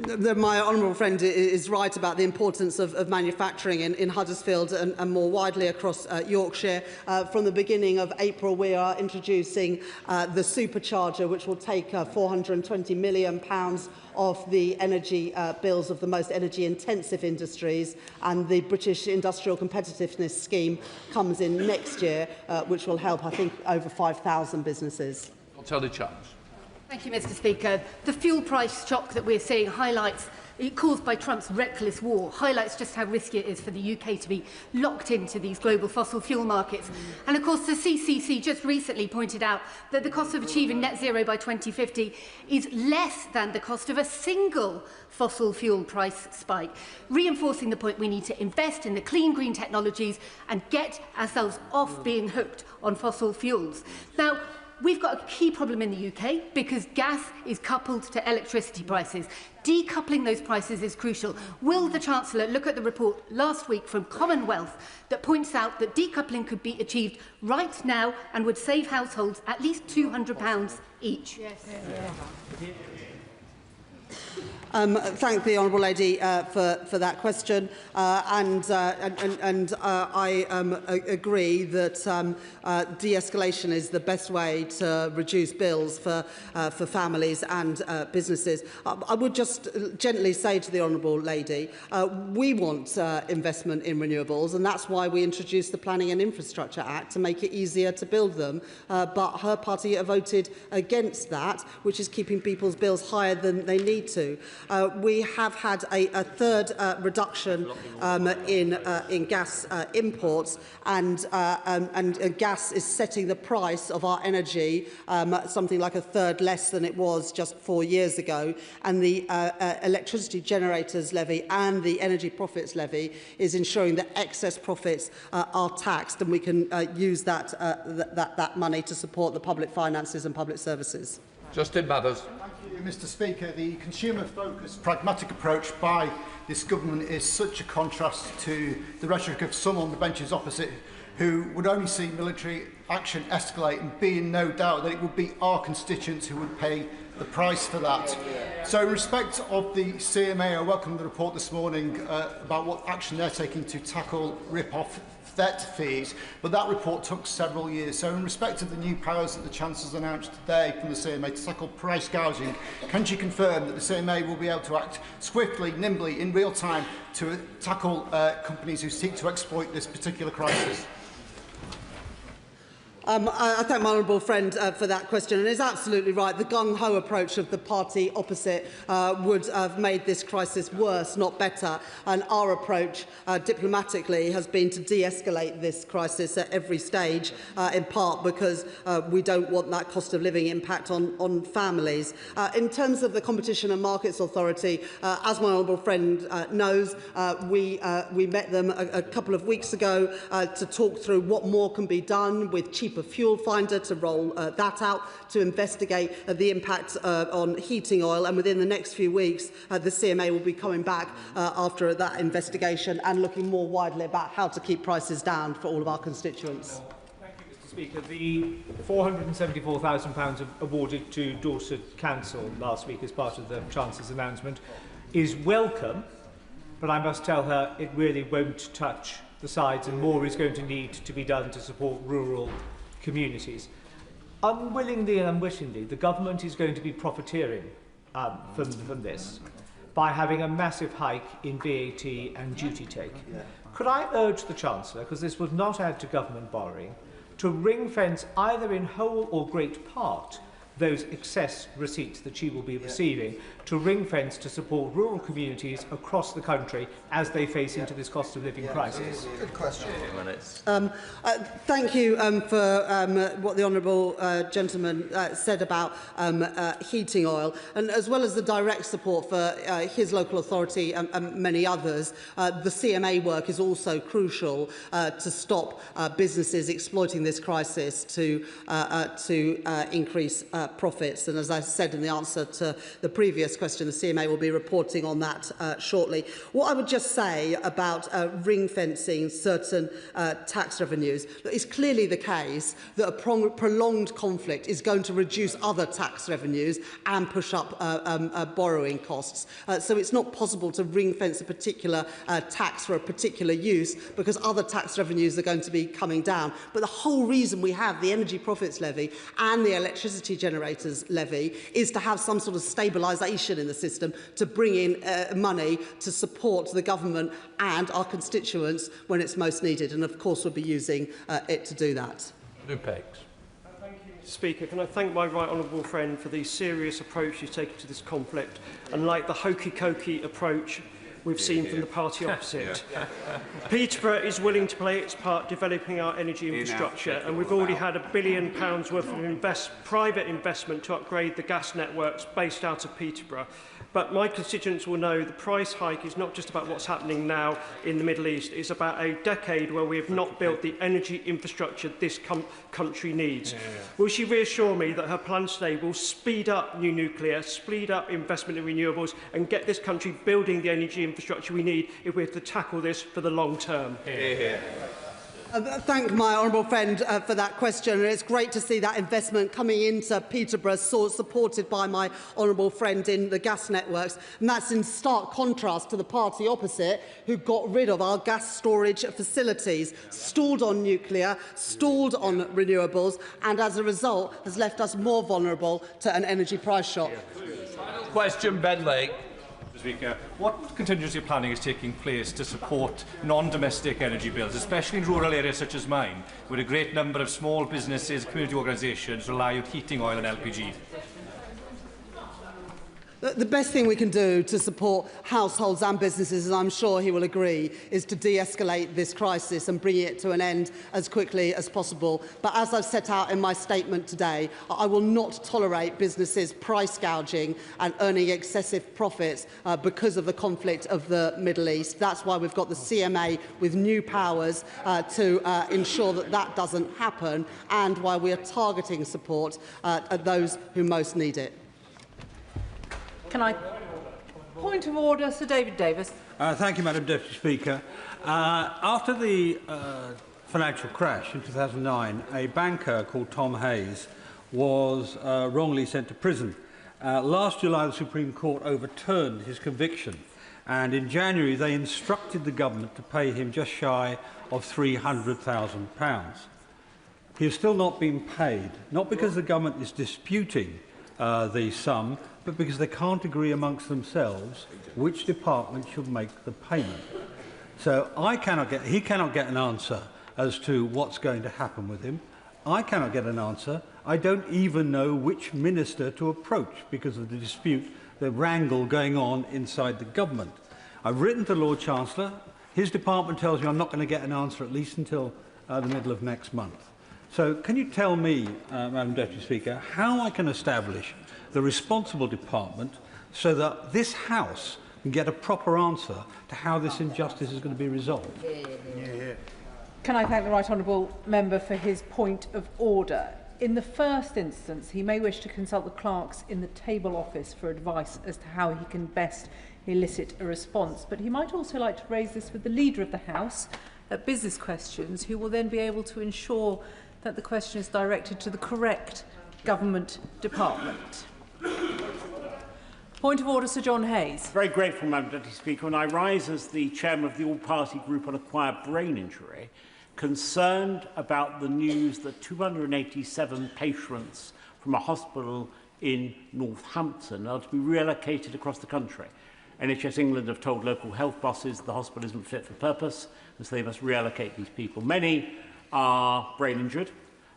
My honourable friend is right about the importance of manufacturing in Huddersfield and more widely across Yorkshire. From the beginning of April, we are introducing the supercharger, which will take £420 million off the energy bills of the most energy-intensive industries, and the British Industrial Competitiveness Scheme comes in next year, which will help, I think, over 5,000 businesses. I'll tell the chance. Thank you, Mr. Speaker. The fuel price shock that we're seeing caused by Trump's reckless war, highlights just how risky it is for the UK to be locked into these global fossil fuel markets. And of course, the CCC just recently pointed out that the cost of achieving net zero by 2050 is less than the cost of a single fossil fuel price spike, reinforcing the point we need to invest in the clean green technologies and get ourselves off being hooked on fossil fuels. Now, we've got a key problem in the UK because gas is coupled to electricity prices. Decoupling those prices is crucial. Will the Chancellor look at the report last week from Commonwealth that points out that decoupling could be achieved right now and would save households at least £200 each? Yes. Thank the honourable lady for that question, and I agree that de-escalation is the best way to reduce bills for families and businesses. I would just gently say to the honourable lady, we want investment in renewables, and that's why we introduced the Planning and Infrastructure Act to make it easier to build them, but her party voted against that, which is keeping people's bills higher than they need to. We have had a third reduction in gas imports, and gas is setting the price of our energy something like a third less than it was just 4 years ago. And the electricity generators levy and the energy profits levy is ensuring that excess profits are taxed, and we can use that money to support the public finances and public services. Justin Matters. Thank you, Mr. Speaker. The consumer-focused, pragmatic approach by this government is such a contrast to the rhetoric of some on the benches opposite, who would only see military action escalate and be in no doubt that it would be our constituents who would pay the price for that. So in respect of the CMA, I welcome the report this morning about what action they're taking to tackle rip-off debt fees, but that report took several years. So in respect of the new powers that the Chancellor's announced today from the CMA to tackle price gouging, can she confirm that the CMA will be able to act swiftly, nimbly, in real time to tackle companies who seek to exploit this particular crisis? I thank my honourable friend for that question, and it's absolutely right. The gung-ho approach of the party opposite would have made this crisis worse, not better. And our approach, diplomatically, has been to de-escalate this crisis at every stage, in part because we don't want that cost of living impact on families. In terms of the Competition and Markets Authority, as my honourable friend knows, we met them a couple of weeks ago to talk through what more can be done with cheaper fuel finder, to roll that out, to investigate the impact on heating oil, and within the next few weeks the CMA will be coming back after that investigation and looking more widely about how to keep prices down for all of our constituents. Thank you, Mr. Speaker. The £474,000 awarded to Dorset Council last week as part of the Chancellor's announcement is welcome, but I must tell her it really won't touch the sides, and more is going to need to be done to support rural communities. Unwillingly and unwittingly, the government is going to be profiteering from this by having a massive hike in VAT and duty take. Could I urge the Chancellor, because this would not add to government borrowing, to ring-fence either in whole or great part those excess receipts that she will be receiving, to ring-fence to support rural communities across the country as they face into this cost of living crisis? Good question. Thank you for what the honourable gentleman said about heating oil, and as well as the direct support for his local authority and many others, the CMA work is also crucial to stop businesses exploiting this crisis to increase profits. And as I said in the answer to the previous question, the CMA will be reporting on that shortly. What I would just say about ring-fencing certain tax revenues, it's clearly the case that a prolonged conflict is going to reduce other tax revenues and push up borrowing costs. So it's not possible to ring-fence a particular tax for a particular use because other tax revenues are going to be coming down. But the whole reason we have the energy profits levy and the electricity generators levy is to have some sort of stabilisation in the system to bring in money to support the government and our constituents when it's most needed. And of course we'll be using it to do that. Speaker, can I thank my right honourable friend for the serious approach he's taken to this conflict, unlike the hokey-cokey approach we've seen from the party opposite. Peterborough is willing to play its part developing our energy infrastructure, and we've already had £1 billion worth of private investment to upgrade the gas networks based out of Peterborough. But my constituents will know the price hike is not just about what's happening now in the Middle East. It's about a decade where we have not built the energy infrastructure this country needs. Will she reassure me that her plans today will speed up new nuclear, speed up investment in renewables and get this country building the energy infrastructure we need if we have to tackle this for the long term? Thank my honourable friend for that question. And it's great to see that investment coming into Peterborough, supported by my honourable friend in the gas networks. And that's in stark contrast to the party opposite, who got rid of our gas storage facilities, stalled on nuclear, stalled on renewables, and as a result has left us more vulnerable to an energy price shock. Question, Ben Lake. Speaker, what contingency planning is taking place to support non-domestic energy bills, especially in rural areas such as mine, where a great number of small businesses, community organisations rely on heating oil and LPG? The best thing we can do to support households and businesses, and I'm sure he will agree, is to de-escalate this crisis and bring it to an end as quickly as possible. But as I've set out in my statement today, I will not tolerate businesses price gouging and earning excessive profits because of the conflict of the Middle East. That's why we've got the CMA with new powers to ensure that that doesn't happen, and why we are targeting support at those who most need it. Can I? Point of order, Sir David Davis. Thank you, Madam Deputy Speaker. After the financial crash in 2009, a banker called Tom Hayes was wrongly sent to prison. Last July, the Supreme Court overturned his conviction, and in January they instructed the government to pay him just shy of £300,000. He has still not been paid, not because the government is disputing the sum, but because they can't agree amongst themselves which department should make the payment. So he cannot get an answer as to what's going to happen with him. I cannot get an answer. I don't even know which minister to approach because of the dispute, the wrangle going on inside the government. I've written to Lord Chancellor. His department tells me I'm not going to get an answer at least until the middle of next month. So can you tell me, Madam Deputy Speaker, how I can establish the responsible department so that this House can get a proper answer to how this injustice is going to be resolved? Can I thank the right honourable member for his point of order? In the first instance, he may wish to consult the clerks in the table office for advice as to how he can best elicit a response. But he might also like to raise this with the Leader of the House at Business Questions, who will then be able to ensure that the question is directed to the correct government department. Point of order, Sir John Hayes. Very grateful, Madam Deputy Speaker. And I rise as the chairman of the all-party group on acquired brain injury, concerned about the news that 287 patients from a hospital in Northampton are to be reallocated across the country. NHS England have told local health bosses the hospital isn't fit for purpose, and so they must reallocate these people. Many are brain injured.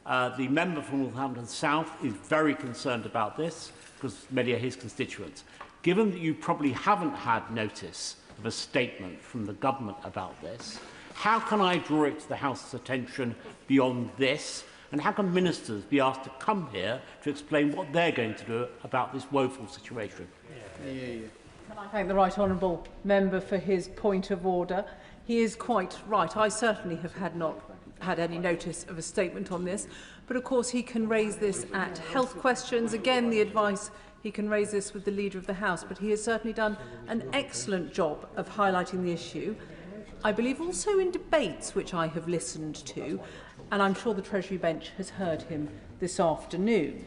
The member from Northampton South is very concerned about this because many are his constituents. Given that you probably haven't had notice of a statement from the government about this, how can I draw it to the House's attention beyond this? And how can ministers be asked to come here to explain what they're going to do about this woeful situation? Can I thank the right honourable member for his point of order? He is quite right. I certainly have had not had any notice of a statement on this. But of course, he can raise this at health questions. Again, the advice, he can raise this with the Leader of the House. But he has certainly done an excellent job of highlighting the issue. I believe also in debates which I have listened to, and I'm sure the Treasury bench has heard him this afternoon.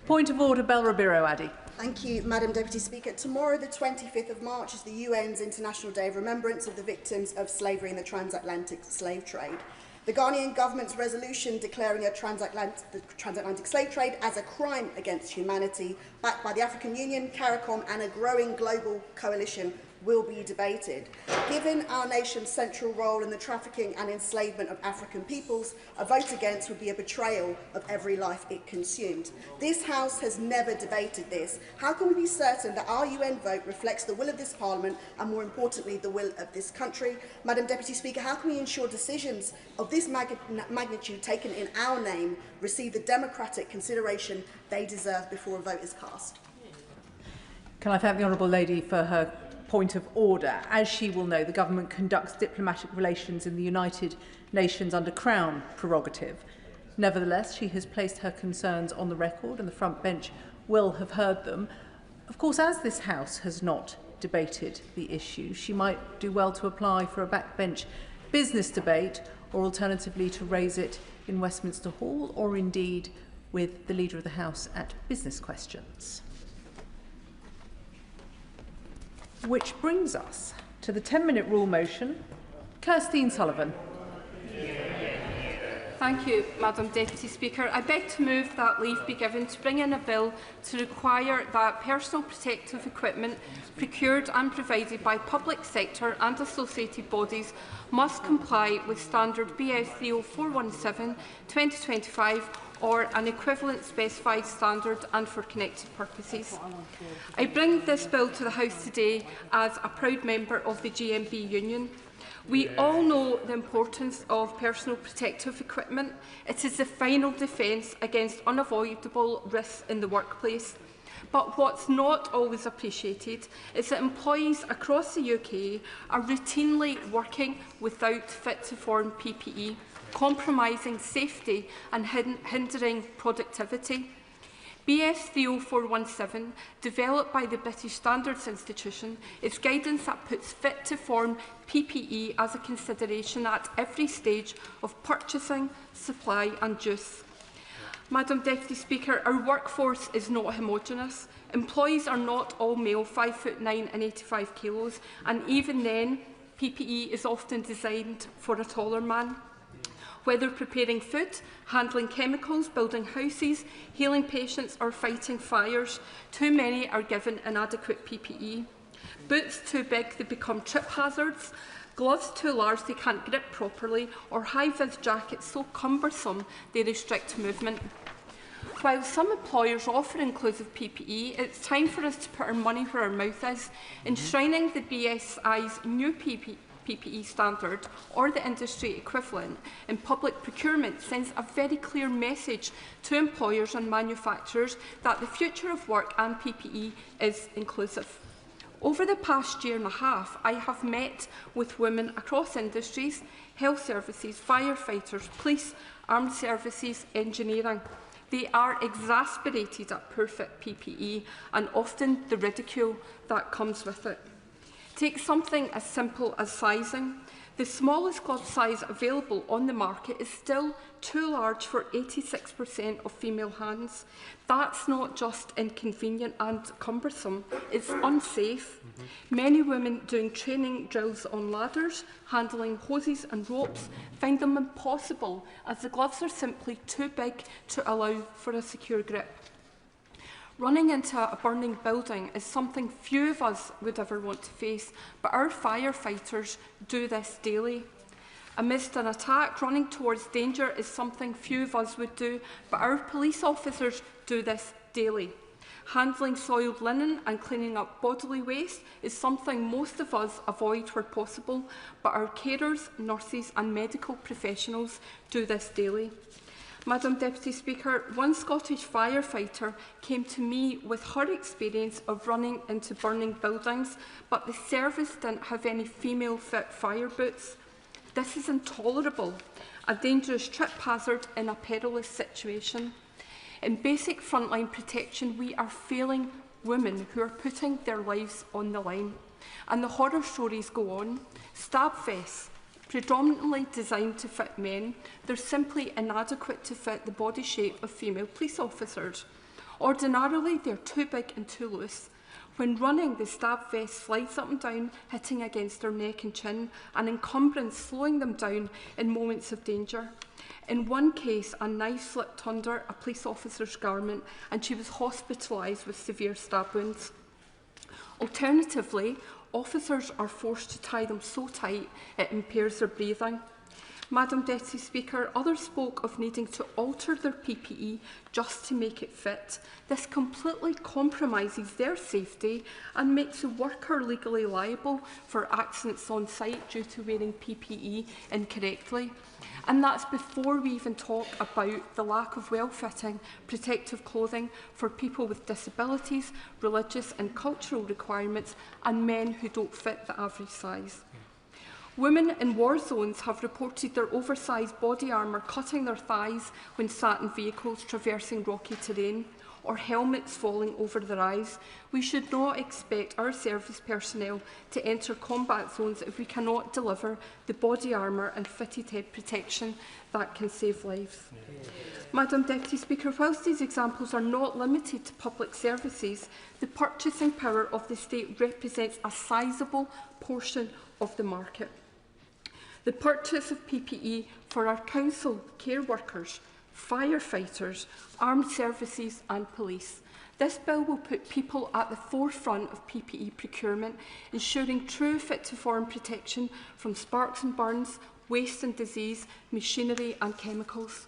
Point of order, Bel Ribeiro Addy. Thank you, Madam Deputy Speaker. Tomorrow, the 25th of March, is the UN's International Day of Remembrance of the victims of slavery in the transatlantic slave trade. The Ghanaian government's resolution declaring the transatlantic slave trade as a crime against humanity, backed by the African Union, CARICOM and a growing global coalition, will be debated. Given our nation's central role in the trafficking and enslavement of African peoples, a vote against would be a betrayal of every life it consumed. This House has never debated this. How can we be certain that our UN vote reflects the will of this Parliament and, more importantly, the will of this country? Madam Deputy Speaker, how can we ensure decisions of this magnitude taken in our name receive the democratic consideration they deserve before a vote is cast? Can I thank the Honourable Lady for her point of order? As she will know, the government conducts diplomatic relations in the United Nations under Crown prerogative. Nevertheless, she has placed her concerns on the record and the front bench will have heard them. Of course, as this House has not debated the issue, she might do well to apply for a backbench business debate, or alternatively to raise it in Westminster Hall, or indeed with the Leader of the House at business questions. Which brings us to the 10-minute rule motion. Kirstine Sullivan. Thank you, Madam Deputy Speaker. I beg to move that leave be given to bring in a bill to require that personal protective equipment procured and provided by public sector and associated bodies must comply with standard BS 30417 2025 or an equivalent specified standard and for connected purposes. I bring this bill to the House today as a proud member of the GMB Union. We all know the importance of personal protective equipment. It is the final defence against unavoidable risks in the workplace. But what's not always appreciated is that employees across the UK are routinely working without fit-to-form PPE, compromising safety and hindering productivity. BS 30417, developed by the British Standards Institution, is guidance that puts fit-to-form PPE as a consideration at every stage of purchasing, supply and use. Madam Deputy Speaker, our workforce is not homogeneous. Employees are not all male, 5'9" and 85 kilos, and even then, PPE is often designed for a taller man. Whether preparing food, handling chemicals, building houses, healing patients or fighting fires, too many are given inadequate PPE. Boots too big, they become trip hazards. Gloves too large, they can't grip properly, or high-vis jackets so cumbersome they restrict movement. While some employers offer inclusive PPE, it's time for us to put our money where our mouth is. Enshrining the BSI's new PPE standard or the industry equivalent in public procurement sends a very clear message to employers and manufacturers that the future of work and PPE is inclusive. Over the past year and a half, I have met with women across industries, health services, firefighters, police, armed services, engineering. They are exasperated at poor fit PPE and often the ridicule that comes with it. Take something as simple as sizing. The smallest glove size available on the market is still too large for 86% of female hands. That's not just inconvenient and cumbersome, it's unsafe. Many women doing training drills on ladders, handling hoses and ropes, find them impossible as the gloves are simply too big to allow for a secure grip. Running into a burning building is something few of us would ever want to face, but our firefighters do this daily. Amidst an attack, running towards danger is something few of us would do, but our police officers do this daily. Handling soiled linen and cleaning up bodily waste is something most of us avoid where possible, but our carers, nurses and medical professionals do this daily. Madam Deputy Speaker, one Scottish firefighter came to me with her experience of running into burning buildings, but the service didn't have any female fit fire boots. This is intolerable, a dangerous trip hazard in a perilous situation. In basic frontline protection, we are failing women who are putting their lives on the line. And the horror stories go on. Stab vests, predominantly designed to fit men, they're simply inadequate to fit the body shape of female police officers. Ordinarily, they're too big and too loose. When running, the stab vest slides up and down, hitting against their neck and chin, an encumbrance slowing them down in moments of danger. In one case, a knife slipped under a police officer's garment and she was hospitalised with severe stab wounds. Alternatively, officers are forced to tie them so tight it impairs their breathing. Madam Deputy Speaker, others spoke of needing to alter their PPE just to make it fit. This completely compromises their safety and makes the worker legally liable for accidents on site due to wearing PPE incorrectly. And that's before we even talk about the lack of well-fitting protective clothing for people with disabilities, religious and cultural requirements, and men who don't fit the average size. Women in war zones have reported their oversized body armour cutting their thighs when sat in vehicles traversing rocky terrain, or helmets falling over their eyes. We should not expect our service personnel to enter combat zones if we cannot deliver the body armour and fitted head protection that can save lives. Madam Deputy Speaker, whilst these examples are not limited to public services, the purchasing power of the state represents a sizable portion of the market. The purchase of PPE for our council, care workers, firefighters, armed services and police. This bill will put people at the forefront of PPE procurement, ensuring true fit-to-form protection from sparks and burns, waste and disease, machinery and chemicals.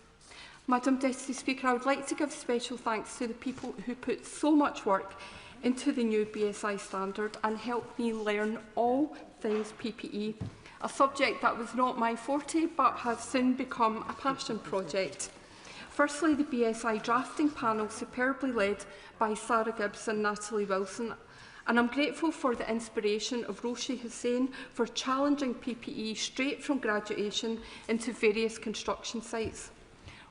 Madam Deputy Speaker, I would like to give special thanks to the people who put so much work into the new BSI standard and helped me learn all things PPE, a subject that was not my forte but has soon become a passion project. Firstly, the BSI drafting panel, superbly led by Sarah Gibbs and Natalie Wilson, and I'm grateful for the inspiration of Roshi Hussain for challenging PPE straight from graduation into various construction sites.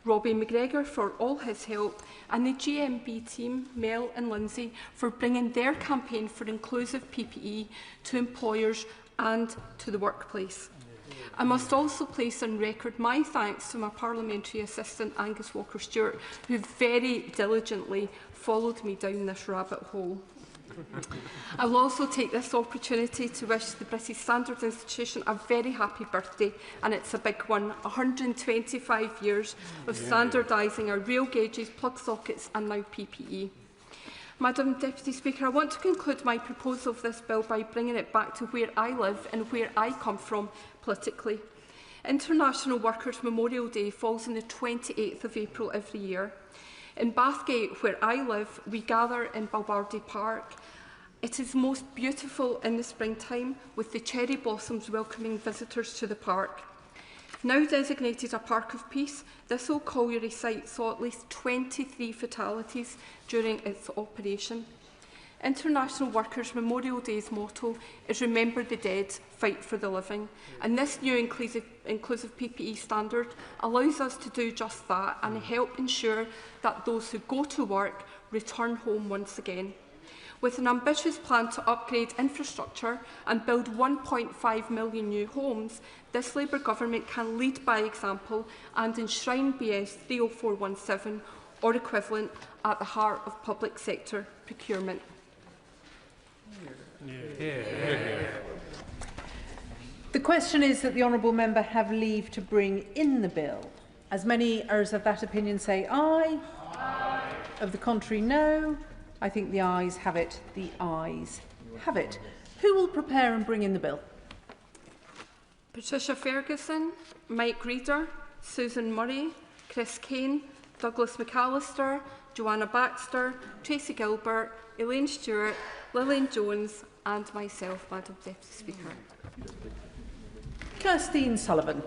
Robbie McGregor for all his help, and the GMB team, Mel and Lindsay, for bringing their campaign for inclusive PPE to employers and to the workplace. I must also place on record my thanks to my parliamentary assistant, Angus Walker-Stewart, who very diligently followed me down this rabbit hole. I will also take this opportunity to wish the British Standards Institution a very happy birthday, and it's a big one, 125 years of standardising our rail gauges, plug sockets and now PPE. Madam Deputy Speaker, I want to conclude my proposal of this bill by bringing it back to where I live and where I come from politically. International Workers' Memorial Day falls on the 28th of April every year. In Bathgate, where I live, we gather in Balbardy Park. It is most beautiful in the springtime, with the cherry blossoms welcoming visitors to the park. Now designated a Park of Peace, this old colliery site saw at least 23 fatalities during its operation. International Workers' Memorial Day's motto is Remember the Dead, Fight for the Living, and this new inclusive PPE standard allows us to do just that and help ensure that those who go to work return home once again. With an ambitious plan to upgrade infrastructure and build 1.5 million new homes, this Labour government can lead by example and enshrine BS 30417 or equivalent at the heart of public sector procurement. The question is that the honourable member have leave to bring in the bill. As many as of that opinion say aye. Aye. Of the contrary, no. I think the ayes have it. The ayes have it. Who will prepare and bring in the bill? Patricia Ferguson, Mike Reader, Susan Murray, Chris Kane, Douglas McAllister, Joanna Baxter, Tracy Gilbert, Elaine Stewart, Lillian Jones and myself, Madam Deputy Speaker. Kirstine Sullivan.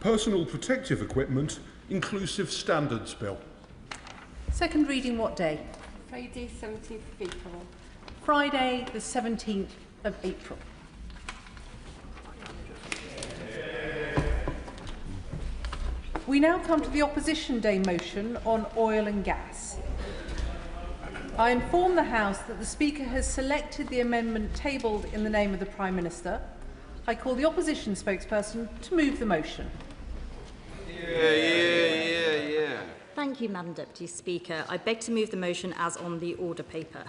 Personal Protective Equipment Inclusive Standards Bill. Second reading what day? Friday, 17th of April. Friday, the 17th of April. We now come to the Opposition Day motion on oil and gas. I inform the House that the Speaker has selected the amendment tabled in the name of the Prime Minister. I call the Opposition spokesperson to move the motion. Thank you, Madam Deputy Speaker. I beg to move the motion as on the order paper.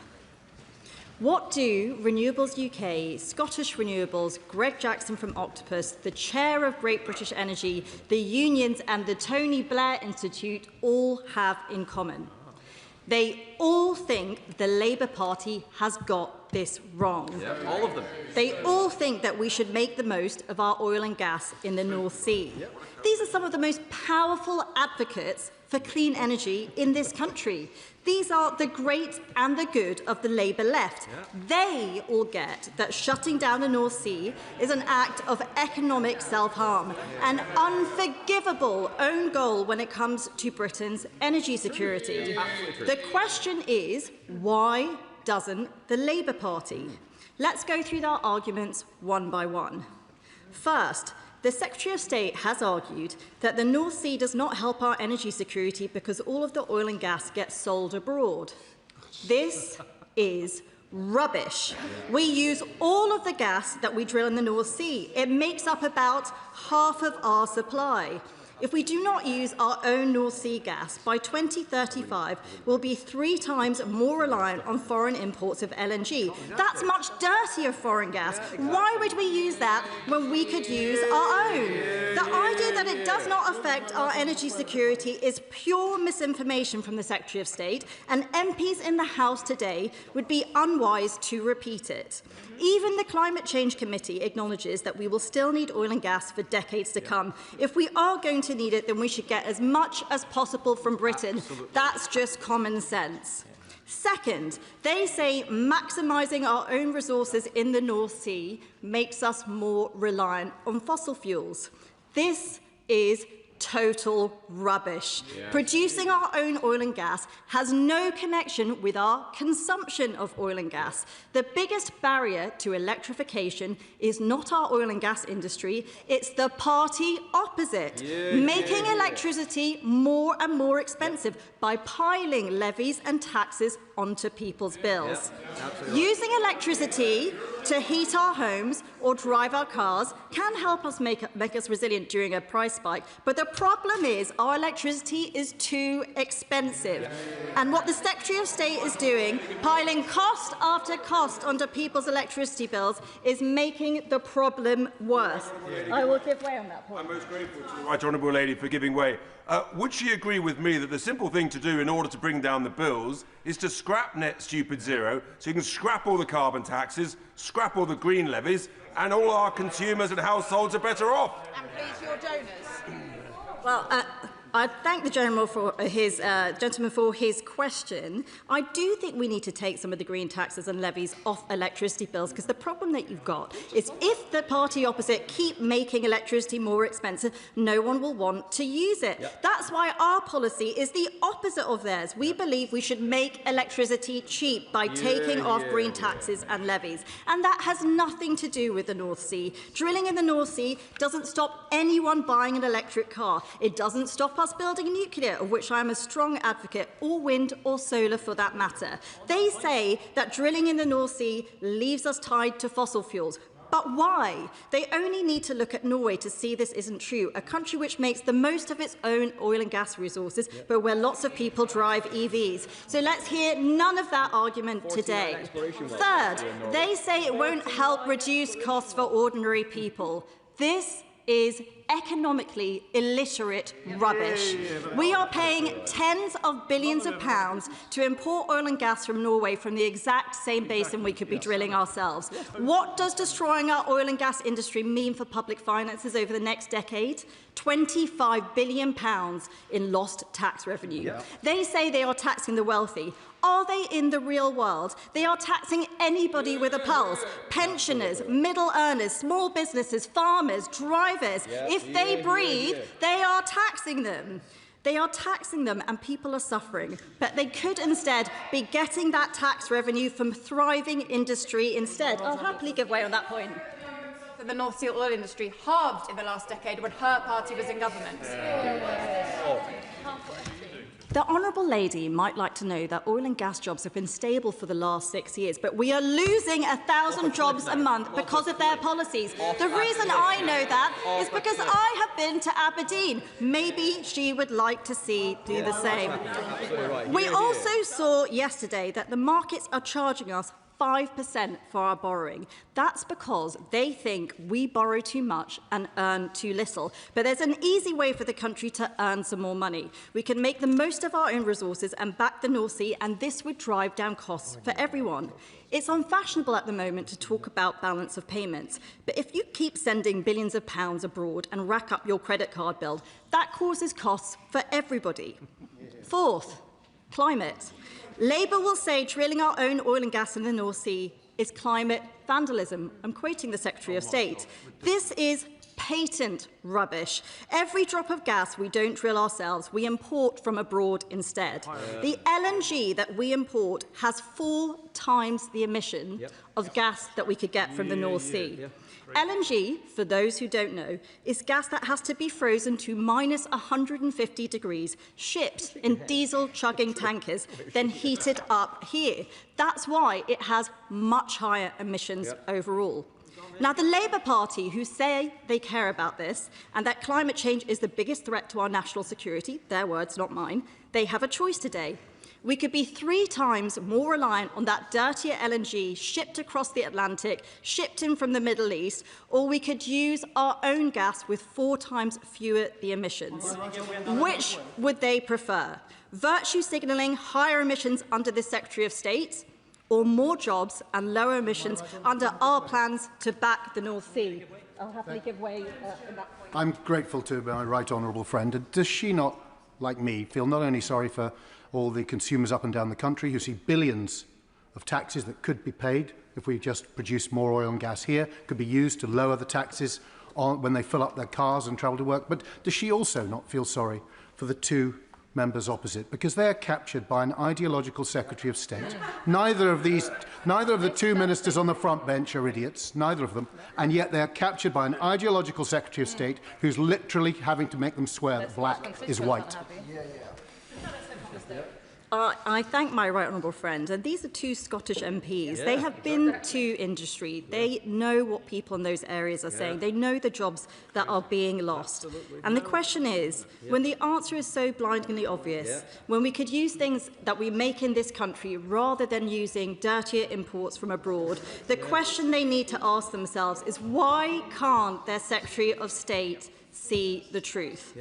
What do Renewables UK, Scottish Renewables, Greg Jackson from Octopus, the Chair of Great British Energy, the unions and the Tony Blair Institute all have in common? They all think the Labour Party has got this wrong. Yep, all of them. They all think that we should make the most of our oil and gas in the North Sea. Yep. These are some of the most powerful advocates for clean energy in this country. These are the great and the good of the Labour left. Yep. They all get that shutting down the North Sea is an act of economic self-harm, an unforgivable own goal when it comes to Britain's energy security. The question is, why doesn't the Labour Party? Let's go through their arguments one by one. First, the Secretary of State has argued that the North Sea does not help our energy security because all of the oil and gas gets sold abroad. This is rubbish. We use all of the gas that we drill in the North Sea. It makes up about half of our supply. If we do not use our own North Sea gas, by 2035, we'll be 3 times more reliant on foreign imports of LNG. That's much dirtier foreign gas. Why would we use that when we could use our own? The idea that it does not affect our energy security is pure misinformation from the Secretary of State, and MPs in the House today would be unwise to repeat it. Even the Climate Change Committee acknowledges that we will still need oil and gas for decades to come. If we are going to need it, then we should get as much as possible from Britain. Absolutely. That's just common sense. Second, they say maximising our own resources in the North Sea makes us more reliant on fossil fuels. This is total rubbish. Yeah. Producing our own oil and gas has no connection with our consumption of oil and gas. The biggest barrier to electrification is not our oil and gas industry, it's the party opposite, making electricity more and more expensive by piling levies and taxes onto people's bills. Using electricity to heat our homes or drive our cars can help us make us resilient during a price spike, but the problem is our electricity is too expensive. And what the Secretary of State is doing, piling cost after cost onto people's electricity bills, is making the problem worse. I will give way on that point. I'm most grateful to the Right Honourable Lady for giving way. Would she agree with me that the simple thing to do in order to bring down the bills is to scrap net stupid zero, so you can scrap all the carbon taxes, scrap all the green levies, and all our consumers and households are better off? And please, your donors. Well, I thank the gentleman for his question. I do think we need to take some of the green taxes and levies off electricity bills, because the problem that you've got is if the party opposite keep making electricity more expensive, no one will want to use it. Yep. That's why our policy is the opposite of theirs. We believe we should make electricity cheap by taking off green taxes and levies. And that has nothing to do with the North Sea. Drilling in the North Sea doesn't stop anyone buying an electric car. It doesn't stop us building nuclear, of which I am a strong advocate, or wind or solar for that matter. They say that drilling in the North Sea leaves us tied to fossil fuels. But why? They only need to look at Norway to see this isn't true, a country which makes the most of its own oil and gas resources, but where lots of people drive EVs. So let's hear none of that argument today. Third, they say it won't help reduce costs for ordinary people. This is economically illiterate rubbish. We are paying tens of billions of pounds to import oil and gas from Norway from the exact same basin we could be drilling ourselves. What does destroying our oil and gas industry mean for public finances over the next decade? £25 billion in lost tax revenue. They say they are taxing the wealthy. Are they in the real world? They are taxing anybody with a pulse. Pensioners, middle earners, small businesses, farmers, drivers. If they breathe, they are taxing them. They are taxing them and people are suffering. But they could instead be getting that tax revenue from thriving industry instead. I'll happily give way on that point. The North Sea oil industry halved in the last decade when her party was in government. The Honourable Lady might like to know that oil and gas jobs have been stable for the last 6 years, but we are losing 1,000 jobs a month because of their policies. The reason I know that is because I have been to Aberdeen. Maybe she would like to do the same. We also saw yesterday that the markets are charging us 5% for our borrowing. That's because they think we borrow too much and earn too little. But there's an easy way for the country to earn some more money. We can make the most of our own resources and back the North Sea, and this would drive down costs for everyone. It's unfashionable at the moment to talk about balance of payments, but if you keep sending billions of pounds abroad and rack up your credit card bill, that causes costs for everybody. Fourth, climate. Labour will say drilling our own oil and gas in the North Sea is climate vandalism. I'm quoting the Secretary of State. This is patent rubbish. Every drop of gas we don't drill ourselves, we import from abroad instead. The LNG that we import has 4 times the emission of gas that we could get from the North Sea. LNG, for those who don't know, is gas that has to be frozen to minus 150 degrees, shipped in diesel-chugging tankers, then heated up here. That's why it has much higher emissions overall. Now, the Labour Party, who say they care about this and that climate change is the biggest threat to our national security, their words, not mine, they have a choice today. We could be 3 times more reliant on that dirtier LNG shipped across the Atlantic, shipped in from the Middle East, or we could use our own gas with 4 times fewer the emissions. Which would they prefer? Virtue signalling higher emissions under the Secretary of State, or more jobs and lower emissions under our plans to back the North Sea? I'll happily give way in that point. I'm grateful to my right honourable friend. And does she not, like me, feel not only sorry for all the consumers up and down the country who see billions of taxes that could be paid if we just produce more oil and gas here, could be used to lower the taxes when they fill up their cars and travel to work, but does she also not feel sorry for the 2 members opposite, because they are captured by an ideological Secretary of State? Neither of the 2 ministers on the front bench are idiots, neither of them, and yet they are captured by an ideological Secretary of State who's literally having to make them swear that black is white. I thank my right honourable friend, and these are 2 Scottish MPs. They have been to industry. They know what people in those areas are saying. They know the jobs that are being lost. And the question is, when the answer is so blindingly obvious, when we could use things that we make in this country rather than using dirtier imports from abroad, the question they need to ask themselves is, why can't their Secretary of State see the truth?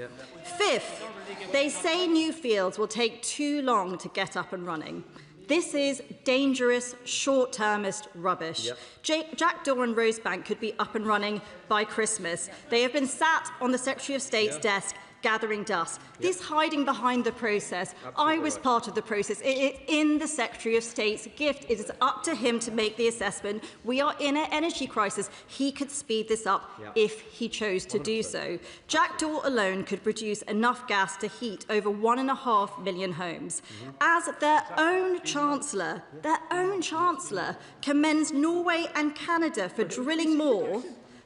Fifth, they say new fields will take too long to get up and running. This is dangerous, short-termist rubbish. Jack Daw and Rosebank could be up and running by Christmas. They have been sat on the Secretary of State's desk gathering dust. This hiding behind the process. I was part of the process. It is in the Secretary of State's gift. It is up to him to make the assessment. We are in an energy crisis. He could speed this up if he chose to do so. Jack Daw alone could produce enough gas to heat over 1.5 million homes. As their own Chancellor commends Norway and Canada for drilling more.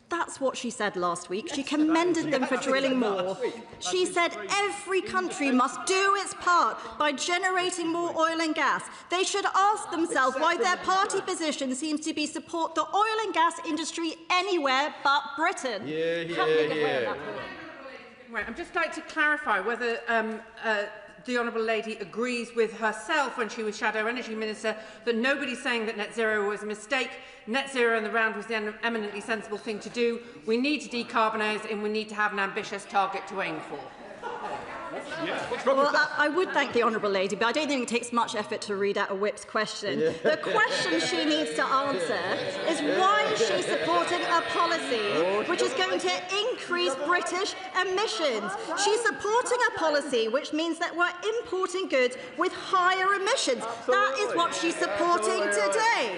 That's what she said last week. She commended them for drilling more. She said every country must do its part by generating more oil and gas. They should ask themselves why their party position seems to be support the oil and gas industry anywhere but Britain. Right, I'd just like to clarify whether the Honourable Lady agrees with herself when she was Shadow Energy Minister that nobody's saying that net zero was a mistake. Net zero in the round was the eminently sensible thing to do. We need to decarbonise and we need to have an ambitious target to aim for. Well, I would thank the Honourable Lady, but I don't think it takes much effort to read out a whip's question. The question she needs to answer is why is she supporting a policy which is going to increase British emissions? She's supporting a policy which means that we're importing goods with higher emissions. That is what she's supporting today.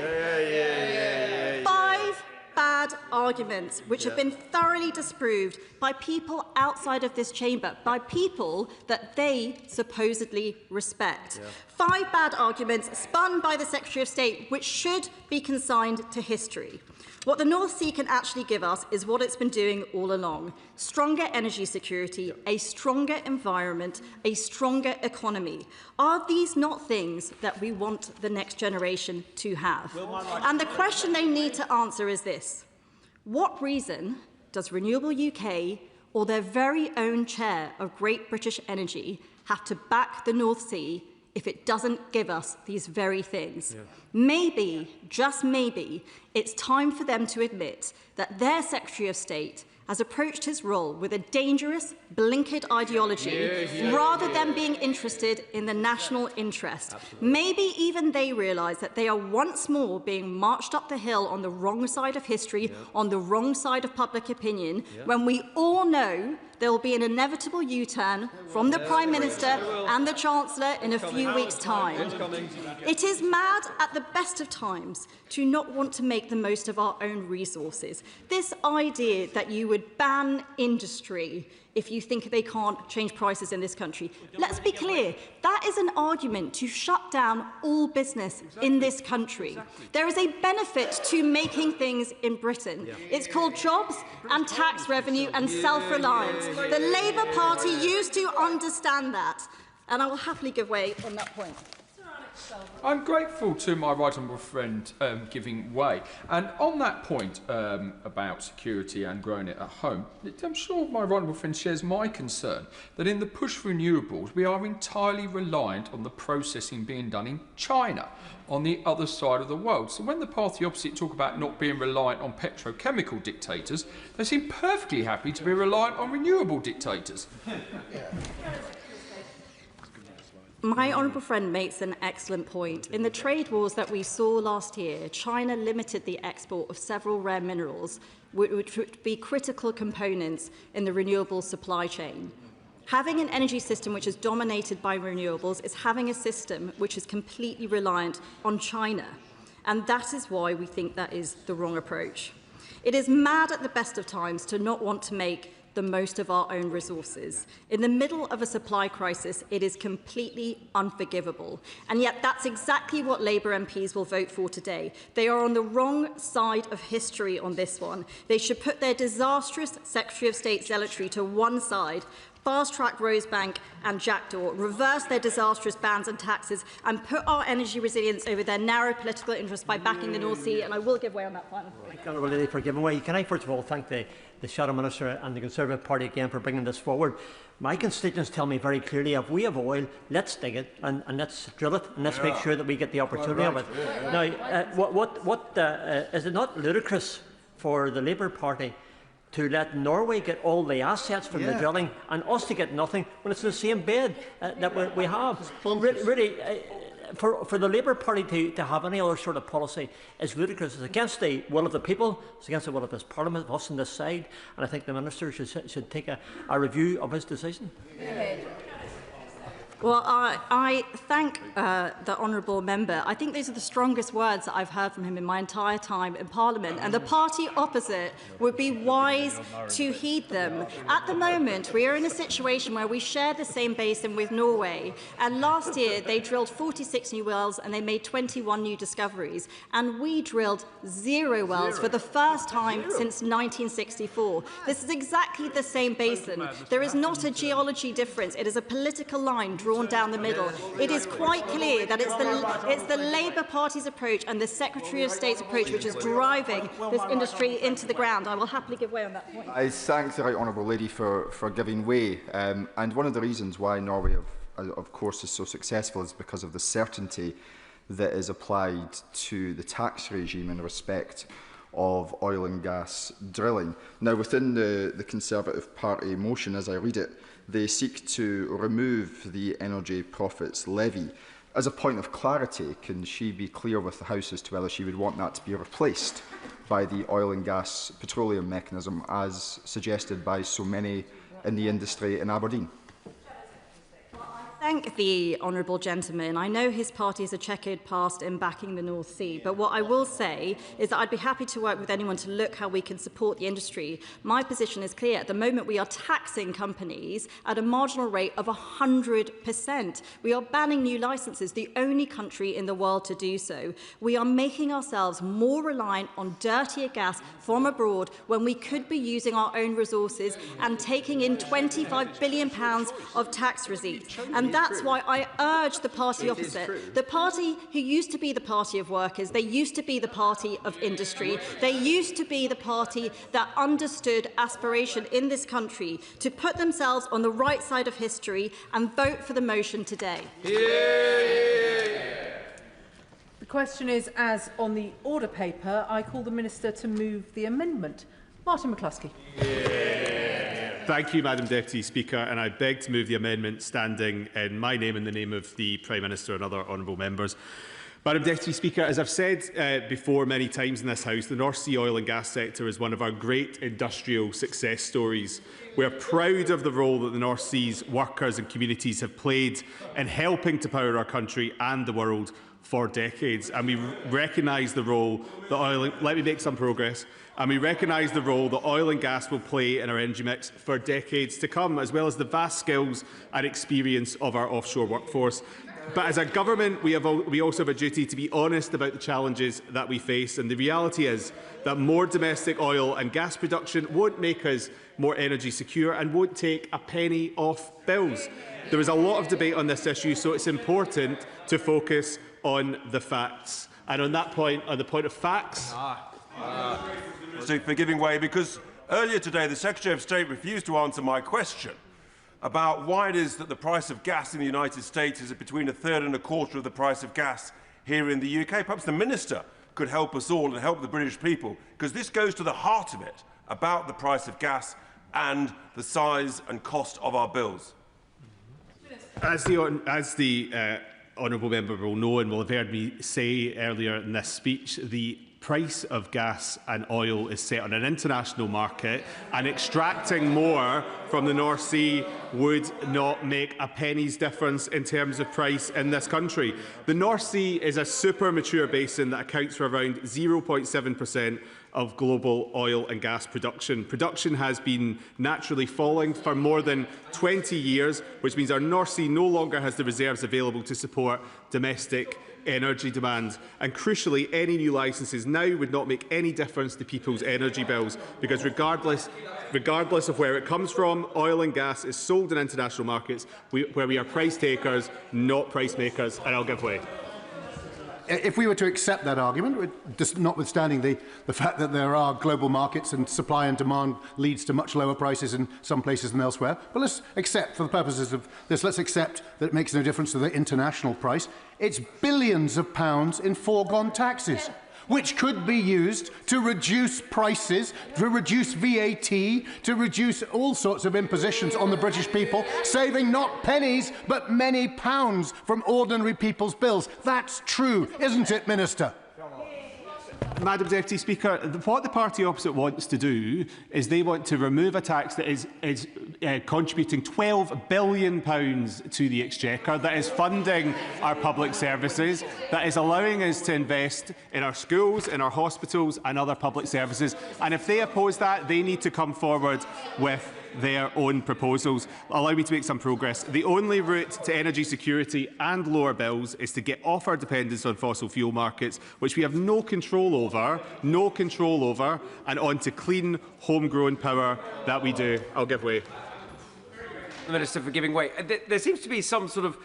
5 bad arguments which have been thoroughly disproved by people outside of this chamber, by people that they supposedly respect. 5 bad arguments spun by the Secretary of State which should be consigned to history. What the North Sea can actually give us is what it's been doing all along: stronger energy security, a stronger environment, a stronger economy. Are these not things that we want the next generation to have? And the question they need to answer is this: what reason does Renewable UK or their very own chair of Great British Energy have to back the North Sea if it doesn't give us these very things? Maybe, just maybe, it's time for them to admit that their Secretary of State has approached his role with a dangerous, blinkered ideology rather than being interested in the national interest. Maybe even they realise that they are once more being marched up the hill on the wrong side of history, on the wrong side of public opinion, when we all know there will be an inevitable U-turn from the Prime Minister and the Chancellor in a few weeks' time. It is mad at the best of times to not want to make the most of our own resources. This idea that you would ban industry if you think they can't change prices in this country. Let's be clear, that is an argument to shut down all business in this country. There is a benefit to making things in Britain. It's called jobs and tax revenue and self-reliance. The Labour Party used to understand that, and I will happily give way on that point. I'm grateful to my right honourable friend giving way. And on that point about security and growing it at home, I'm sure my right honourable friend shares my concern that in the push for renewables, we are entirely reliant on the processing being done in China, on the other side of the world. So when the party opposite talk about not being reliant on petrochemical dictators, they seem perfectly happy to be reliant on renewable dictators. My honourable friend makes an excellent point. In the trade wars that we saw last year, China limited the export of several rare minerals, which would be critical components in the renewable supply chain. Having an energy system which is dominated by renewables is having a system which is completely reliant on China. And that is why we think that is the wrong approach. It is mad at the best of times to not want to make the most of our own resources. In the middle of a supply crisis, it is completely unforgivable. And yet that's exactly what Labour MPs will vote for today. They are on the wrong side of history on this one. They should put their disastrous Secretary of State zealotry to one side, fast-track Rosebank and Jackdaw, reverse their disastrous bans and taxes, and put our energy resilience over their narrow political interests by backing the North Sea. And I will give way on that final point. Thank you, Honourable Lady, for giving way. Can I first of all thank the Shadow Minister and the Conservative Party again for bringing this forward. My constituents tell me very clearly, if we have oil, let's dig it and let's drill it and let's make sure that we get the opportunity of it. Now, is it not ludicrous for the Labour Party to let Norway get all the assets from the drilling and us to get nothing when it's the same bed that we have? Really, for the Labour Party to have any other sort of policy is ludicrous. It's against the will of the people, it's against the will of this Parliament, of us on this side, and I think the Minister should take a review of his decision. Well, I thank the honourable member. I think these are the strongest words that I've heard from him in my entire time in Parliament, and the party opposite would be wise to heed them. At the moment, we are in a situation where we share the same basin with Norway, and last year they drilled 46 new wells and they made 21 new discoveries, and we drilled 0 wells for the first time since 1964. This is exactly the same basin. There is not a geology difference. It is a political line drawn down the middle. It is quite clear that it's the Labour Party's approach and the Secretary of State's approach which is driving this industry into the ground. I will happily give way on that point. I thank the Right Honourable Lady for giving way. And one of the reasons why Norway, of course, is so successful is because of the certainty that is applied to the tax regime in respect of oil and gas drilling. Now, within the Conservative Party motion, as I read it, they seek to remove the energy profits levy. As a point of clarity, can she be clear with the House as to whether she would want that to be replaced by the oil and gas petroleum mechanism, as suggested by so many in the industry in Aberdeen? thank the honourable gentleman. I know his party has a checkered past in backing the North Sea, but what I will say is that I'd be happy to work with anyone to look how we can support the industry. My position is clear. At the moment, we are taxing companies at a marginal rate of 100%. We are banning new licences, the only country in the world to do so. We are making ourselves more reliant on dirtier gas from abroad when we could be using our own resources and taking in £25 billion of tax receipts. And that's why I urge the party opposite, the party who used to be the party of workers, they used to be the party of industry, they used to be the party that understood aspiration in this country, to put themselves on the right side of history and vote for the motion today. The question is, as on the order paper, I call the Minister to move the amendment. Martin McCluskey. Thank you, Madam Deputy Speaker, and I beg to move the amendment standing in my name and the name of the Prime Minister and other honourable members. Madam Deputy Speaker, as I've said before many times in this House, the North Sea oil and gas sector is one of our great industrial success stories. We are proud of the role that the North Sea's workers and communities have played in helping to power our country and the world for decades, and we recognise the role that we recognise the role that oil and gas will play in our energy mix for decades to come, as well as the vast skills and experience of our offshore workforce. But as a government, we also have a duty to be honest about the challenges that we face, and the reality is that more domestic oil and gas production won't make us more energy secure and won't take a penny off bills. There is a lot of debate on this issue, so it's important to focus on the facts. And on that point, on the point of facts... So for giving way, because earlier today the Secretary of State refused to answer my question about why it is that the price of gas in the United States is between a third and a quarter of the price of gas here in the UK. Perhaps the Minister could help us all and help the British people, because this goes to the heart of it, about the price of gas and the size and cost of our bills. As the honourable member will know and will have heard me say earlier in this speech, the price of gas and oil is set on an international market, and extracting more from the North Sea would not make a penny's difference in terms of price in this country. The North Sea is a super mature basin that accounts for around 0.7% of global oil and gas production. Production has been naturally falling for more than 20 years, which means our North Sea no longer has the reserves available to support domestic energy demand. And crucially, any new licences now would not make any difference to people's energy bills, because regardless of where it comes from, oil and gas is sold in international markets where we are price takers, not price makers, and I'll give way. If we were to accept that argument, notwithstanding the fact that there are global markets and supply and demand leads to much lower prices in some places than elsewhere, but let's accept, for the purposes of this, let's accept that it makes no difference to the international price. It's billions of pounds in foregone taxes, which could be used to reduce prices, to reduce VAT, to reduce all sorts of impositions on the British people, saving not pennies but many pounds from ordinary people's bills. That's true, isn't it, Minister? Madam Deputy Speaker, what the party opposite wants to do is they want to remove a tax that is contributing £12 billion to the Exchequer, that is funding our public services, that is allowing us to invest in our schools, in our hospitals and other public services. And if they oppose that, they need to come forward with their own proposals. Allow me to make some progress. The only route to energy security and lower bills is to get off our dependence on fossil fuel markets, which we have no control over, and onto clean, homegrown power that we do. I'll give way. The Minister for giving way. There seems to be some sort of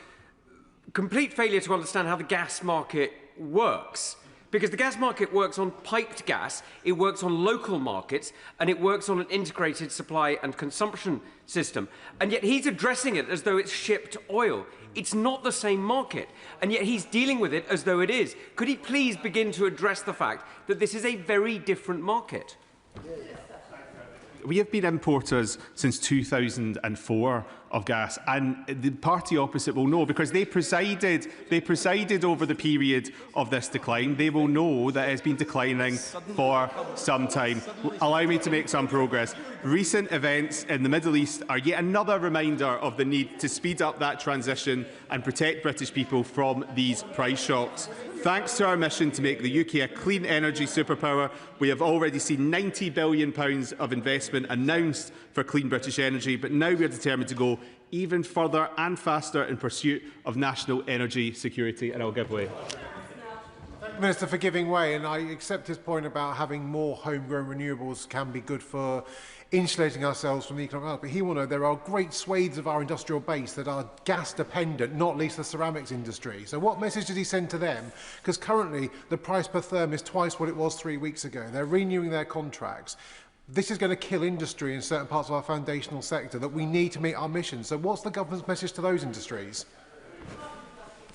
complete failure to understand how the gas market works. Because the gas market works on piped gas, it works on local markets, and it works on an integrated supply and consumption system. And yet he's addressing it as though it's shipped oil. It's not the same market, and yet he's dealing with it as though it is. Could he please begin to address the fact that this is a very different market? We have been importers since 2004 of gas. And the party opposite will know, because they presided over the period of this decline. They will know that it's been declining for some time. Allow me to make some progress. Recent events in the Middle East are yet another reminder of the need to speed up that transition and protect British people from these price shocks. Thanks to our mission to make the UK a clean energy superpower, we have already seen £90 billion of investment announced for clean British energy, but now we are determined to go even further and faster in pursuit of national energy security. And I'll give way. Minister, for giving way, and I accept his point about having more homegrown renewables can be good for insulating ourselves from the economic output. But he will know there are great swathes of our industrial base that are gas dependent, not least the ceramics industry. So what message did he send to them? Because currently the price per therm is twice what it was 3 weeks ago. They're renewing their contracts. This is going to kill industry in certain parts of our foundational sector that we need to meet our mission. So what's the government's message to those industries?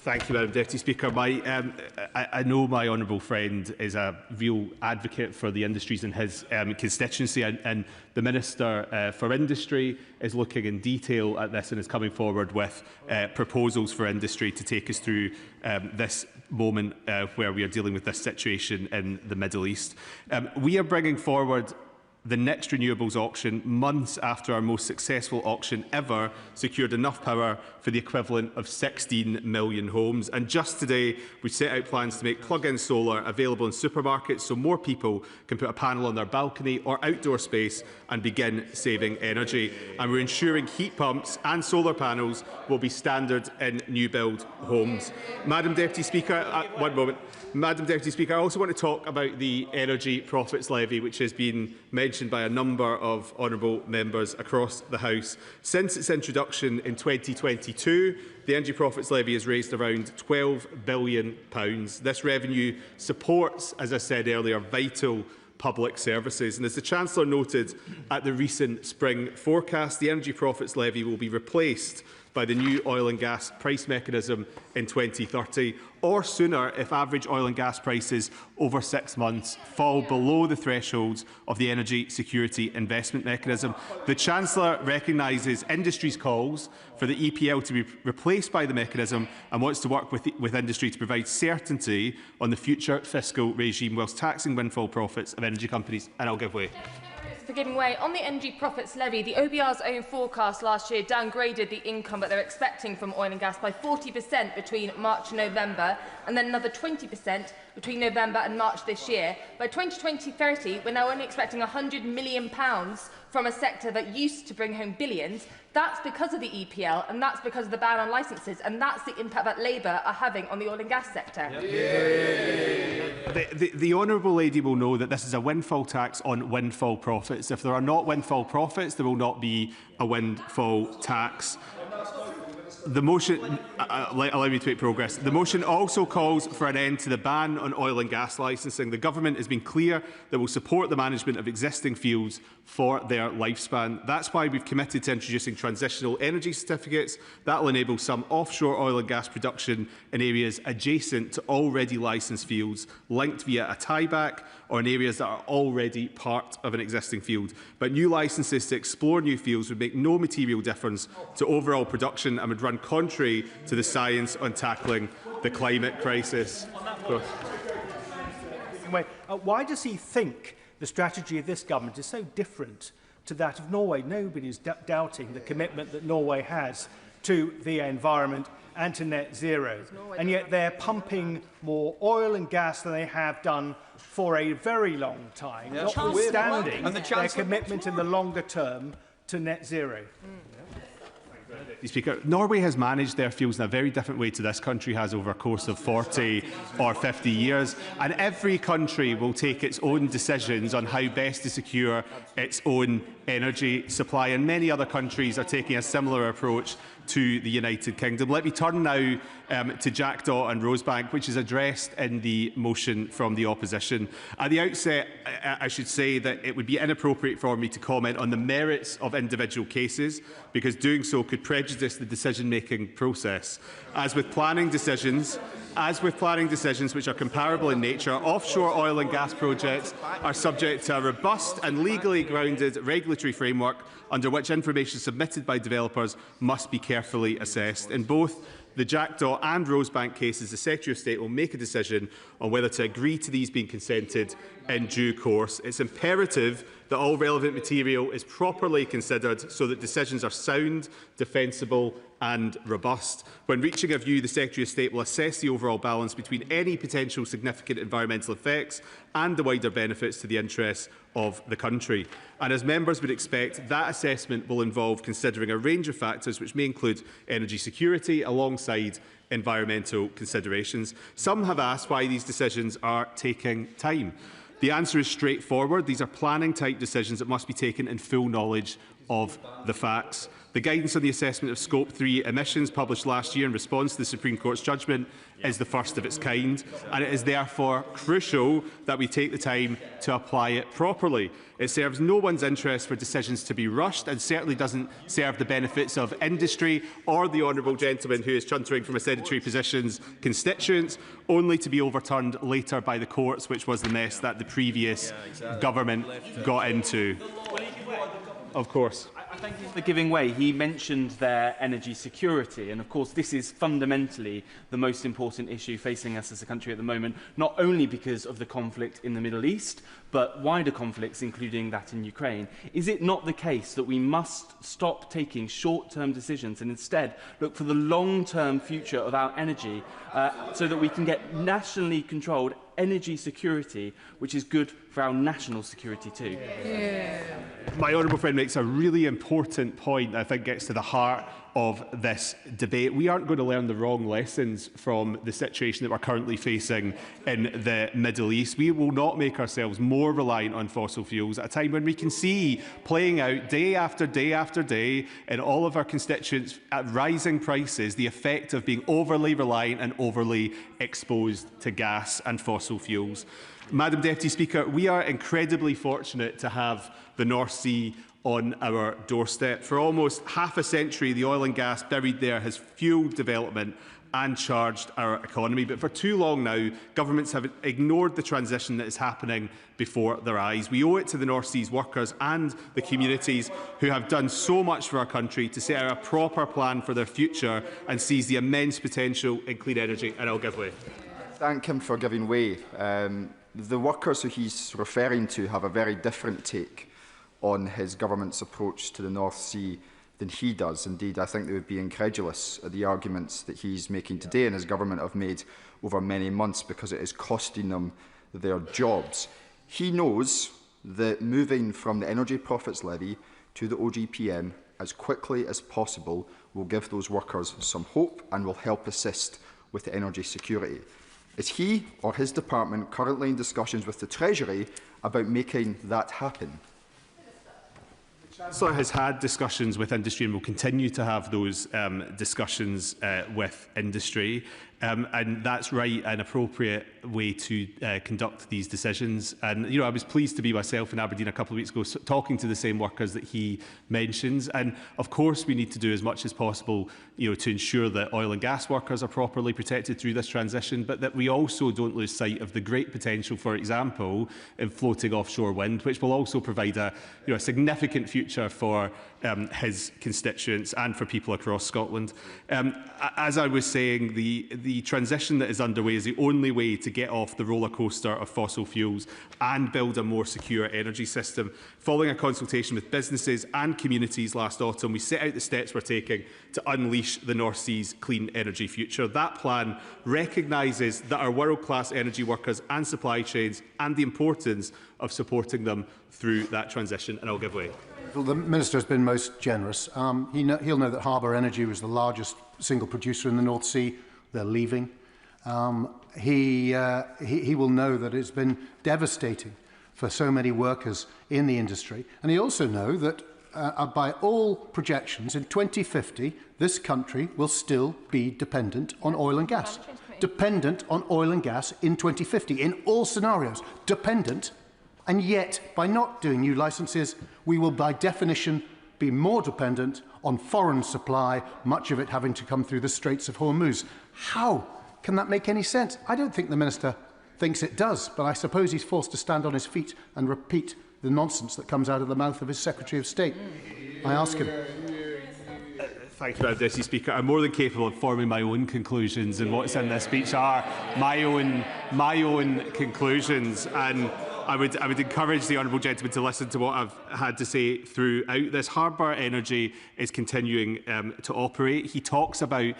Thank you, Madam Deputy Speaker. I know my honourable friend is a real advocate for the industries in his constituency, and the Minister for Industry is looking in detail at this and is coming forward with proposals for industry to take us through this moment where we are dealing with this situation in the Middle East. We are bringing forward the next renewables auction months after our most successful auction ever secured enough power for the equivalent of 16 million homes. And just today, we set out plans to make plug-in solar available in supermarkets so more people can put a panel on their balcony or outdoor space and begin saving energy. And we're ensuring heat pumps and solar panels will be standard in new build homes. Madam Deputy Speaker, one moment. Madam Deputy Speaker, I also want to talk about the Energy Profits Levy, which has been mentioned by a number of honourable members across the House. Since its introduction in 2022, the Energy Profits Levy has raised around £12 billion. This revenue supports, as I said earlier, vital public services. And as the Chancellor noted at the recent spring forecast, the Energy Profits Levy will be replaced by the new oil and gas price mechanism in 2030, or sooner if average oil and gas prices over 6 months fall below the thresholds of the Energy Security Investment Mechanism. The Chancellor recognises industry's calls for the EPL to be replaced by the mechanism and wants to work with industry to provide certainty on the future fiscal regime whilst taxing windfall profits of energy companies. And I'll give way. For giving way. On the Energy Profits Levy, the OBR's own forecast last year downgraded the income that they're expecting from oil and gas by 40% between March and November, and then another 20% between November and March this year. By 2020-30, we're now only expecting £100 million from a sector that used to bring home billions. That's because of the EPL, and that's because of the ban on licences, and that's the impact that Labour are having on the oil and gas sector. The honourable lady will know that this is a windfall tax on windfall profits. If there are not windfall profits, there will not be a windfall tax. The motion, allow me to make progress. The motion also calls for an end to the ban on oil and gas licensing. The government has been clear that will support the management of existing fields for their lifespan. That's why we've committed to introducing transitional energy certificates that will enable some offshore oil and gas production in areas adjacent to already licensed fields, linked via a tieback, or in areas that are already part of an existing field. But new licences to explore new fields would make no material difference to overall production and would run contrary to the science on tackling the climate crisis. Why does he think the strategy of this government is so different to that of Norway? Nobody is doubting the commitment that Norway has to the environment and to net zero. And yet they're pumping more oil and gas than they have done for a very long time, notwithstanding their commitment in the longer term to net zero. Speaker, Norway has managed their fields in a very different way to this country has over a course of 40 or 50 years, and every country will take its own decisions on how best to secure its own energy supply, and many other countries are taking a similar approach to the United Kingdom. Let me turn now to Jackdaw and Rosebank, which is addressed in the motion from the opposition. At the outset, I should say that it would be inappropriate for me to comment on the merits of individual cases, because doing so could prejudice the decision-making process. As with planning decisions, As with planning decisions which are comparable in nature, offshore oil and gas projects are subject to a robust and legally grounded regulatory framework under which information submitted by developers must be carefully assessed. In both the Jackdaw and Rosebank cases, the Secretary of State will make a decision on whether to agree to these being consented in due course. It's imperative that all relevant material is properly considered so that decisions are sound, defensible and robust. When reaching a view, the Secretary of State will assess the overall balance between any potential significant environmental effects and the wider benefits to the interests of the country. And as members would expect, that assessment will involve considering a range of factors which may include energy security alongside environmental considerations. Some have asked why these decisions are taking time. The answer is straightforward. These are planning-type decisions that must be taken in full knowledge of the facts. The guidance on the assessment of Scope 3 emissions published last year in response to the Supreme Court's judgment is the first of its kind, and it is therefore crucial that we take the time to apply it properly. It serves no one's interest for decisions to be rushed, and certainly doesn't serve the benefits of industry or the honourable gentleman who is chuntering from a sedentary position's constituents, only to be overturned later by the courts, which was the mess that the previous government got into. Of course. I thank you for giving way. He mentioned their energy security, and of course this is fundamentally the most important issue facing us as a country at the moment, not only because of the conflict in the Middle East, but wider conflicts, including that in Ukraine. Is it not the case that we must stop taking short-term decisions and instead look for the long-term future of our energy so that we can get nationally controlled energy security, which is good for our national security too? My honourable friend makes a really important point that I think gets to the heart of this debate. We aren't going to learn the wrong lessons from the situation that we're currently facing in the Middle East. We will not make ourselves more reliant on fossil fuels at a time when we can see playing out day after day after day in all of our constituents at rising prices the effect of being overly reliant and overly exposed to gas and fossil fuels. Madam Deputy Speaker, we are incredibly fortunate to have the North Sea on our doorstep. For almost half a century, the oil and gas buried there has fuelled development and charged our economy. But for too long now, governments have ignored the transition that is happening before their eyes. We owe it to the North Sea's workers and the communities who have done so much for our country to set out a proper plan for their future and seize the immense potential in clean energy. And I'll give way. Thank him for giving way. The workers who he's referring to have a very different take on his government's approach to the North Sea than he does. Indeed, I think they would be incredulous at the arguments that he's making today and his government have made over many months, because it is costing them their jobs. He knows that moving from the Energy Profits Levy to the OGPM as quickly as possible will give those workers some hope and will help assist with energy security. Is he or his department currently in discussions with the Treasury about making that happen? The Chancellor has had discussions with industry and will continue to have those discussions with industry. And that's right and appropriate way to conduct these decisions. And I was pleased to be myself in Aberdeen a couple of weeks ago talking to the same workers that he mentions. And of course we need to do as much as possible to ensure that oil and gas workers are properly protected through this transition, but that we also don't lose sight of the great potential, for example, in floating offshore wind, which will also provide a significant future for his constituents and for people across Scotland. As I was saying, the transition that is underway is the only way to get off the roller coaster of fossil fuels and build a more secure energy system. Following a consultation with businesses and communities last autumn, we set out the steps we're taking to unleash the North Sea's clean energy future. That plan recognises that our world-class energy workers and supply chains and the importance of supporting them through that transition. And I'll give way. Well, the Minister has been most generous. He'll know that Harbour Energy was the largest single producer in the North Sea. They're leaving. He will know that it's been devastating for so many workers in the industry. And he also knows that by all projections, in 2050, this country will still be dependent on oil and gas. Dependent on oil and gas in 2050, in all scenarios. Dependent. And yet, by not doing new licences, we will, by definition, be more dependent on foreign supply, much of it having to come through the Straits of Hormuz. How Can that make any sense? I don't think the Minister thinks it does, but I suppose he's forced to stand on his feet and repeat the nonsense that comes out of the mouth of his Secretary of State. I ask him. Thank you, Madam Deputy Speaker. I'm more than capable of forming my own conclusions, and what's in this speech are my own conclusions. And I would encourage the honourable gentleman to listen to what I've had to say throughout this. Harbour Energy is continuing to operate. He talks about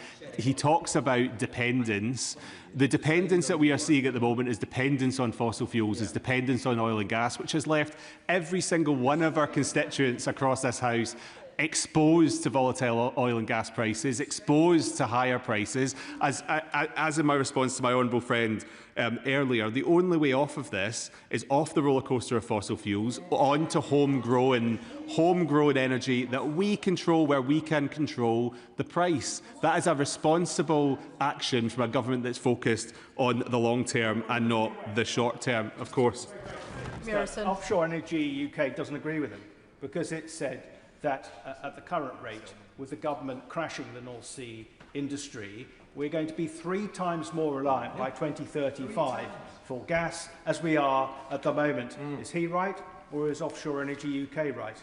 dependence. The dependence that we are seeing at the moment is dependence on fossil fuels, is dependence on oil and gas, which has left every single one of our constituents across this House exposed to volatile oil and gas prices, exposed to higher prices. As in my response to my honourable friend earlier, the only way off of this is off the rollercoaster of fossil fuels, on to homegrown energy that we control where we can control the price. That is a responsible action from a government that's focused on the long term and not the short term, of course. Offshore Energy UK doesn't agree with him, because it said that at the current rate, with the government crashing the North Sea industry, we're going to be 3 times more reliant by 2035 for gas as we are at the moment. Is he right, or is Offshore Energy UK right?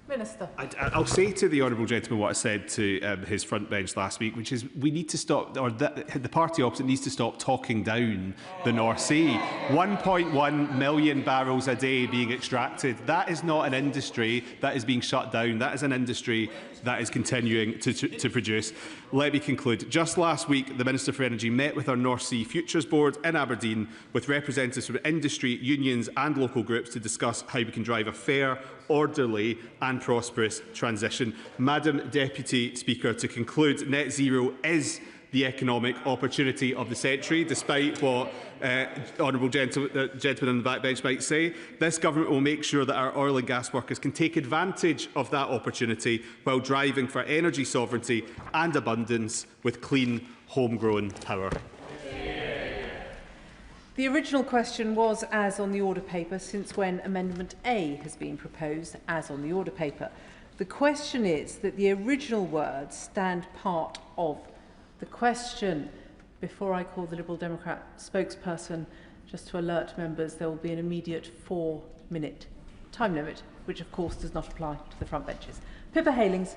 Minister. I'll say to the honourable gentleman what I said to his front bench last week, which is we need to stop, or the party opposite needs to stop talking down the North Sea. 1.1 million barrels a day being extracted. That is not an industry that is being shut down. That is an industry that is continuing to produce. Let me conclude. Just last week, the Minister for Energy met with our North Sea Futures Board in Aberdeen with representatives from industry, unions and local groups to discuss how we can drive a fair, orderly and prosperous transition. Madam Deputy Speaker, to conclude, net zero is the economic opportunity of the century, despite what honourable gentlemen on the backbench might say. This government will make sure that our oil and gas workers can take advantage of that opportunity while driving for energy sovereignty and abundance with clean, homegrown power. The original question was as on the order paper, since when Amendment A has been proposed as on the order paper. The question is that the original words stand part of the question. Before I call the Liberal Democrat spokesperson, just to alert members, there will be an immediate 4-minute time limit, which of course does not apply to the front benches. Pippa Halings.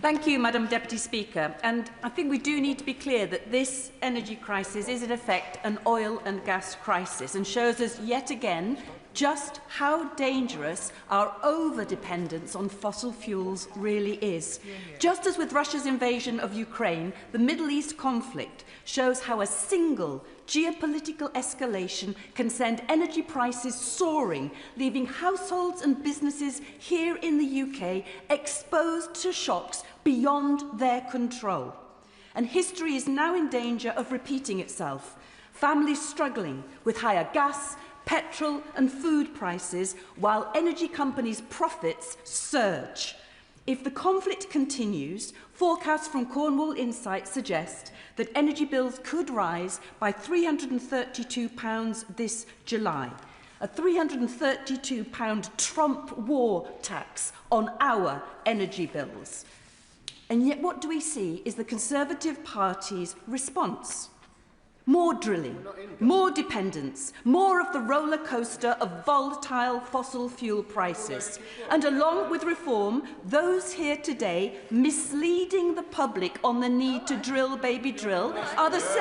Thank you, Madam Deputy Speaker. And I think we do need to be clear that this energy crisis is in effect an oil and gas crisis, and shows us yet again just how dangerous our over-dependence on fossil fuels really is. Just as with Russia's invasion of Ukraine, the Middle East conflict shows how a single geopolitical escalation can send energy prices soaring, leaving households and businesses here in the UK exposed to shocks beyond their control. And history is now in danger of repeating itself. Families struggling with higher gas, petrol and food prices, while energy companies' profits surge. If the conflict continues, forecasts from Cornwall Insight suggest that energy bills could rise by £332 this July. A £332 Trump war tax on our energy bills. And yet what do we see is the Conservative Party's response? More drilling, more dependence, more of the roller coaster of volatile fossil fuel prices. And along with reform, those here today misleading the public on the need to drill, baby, drill, are the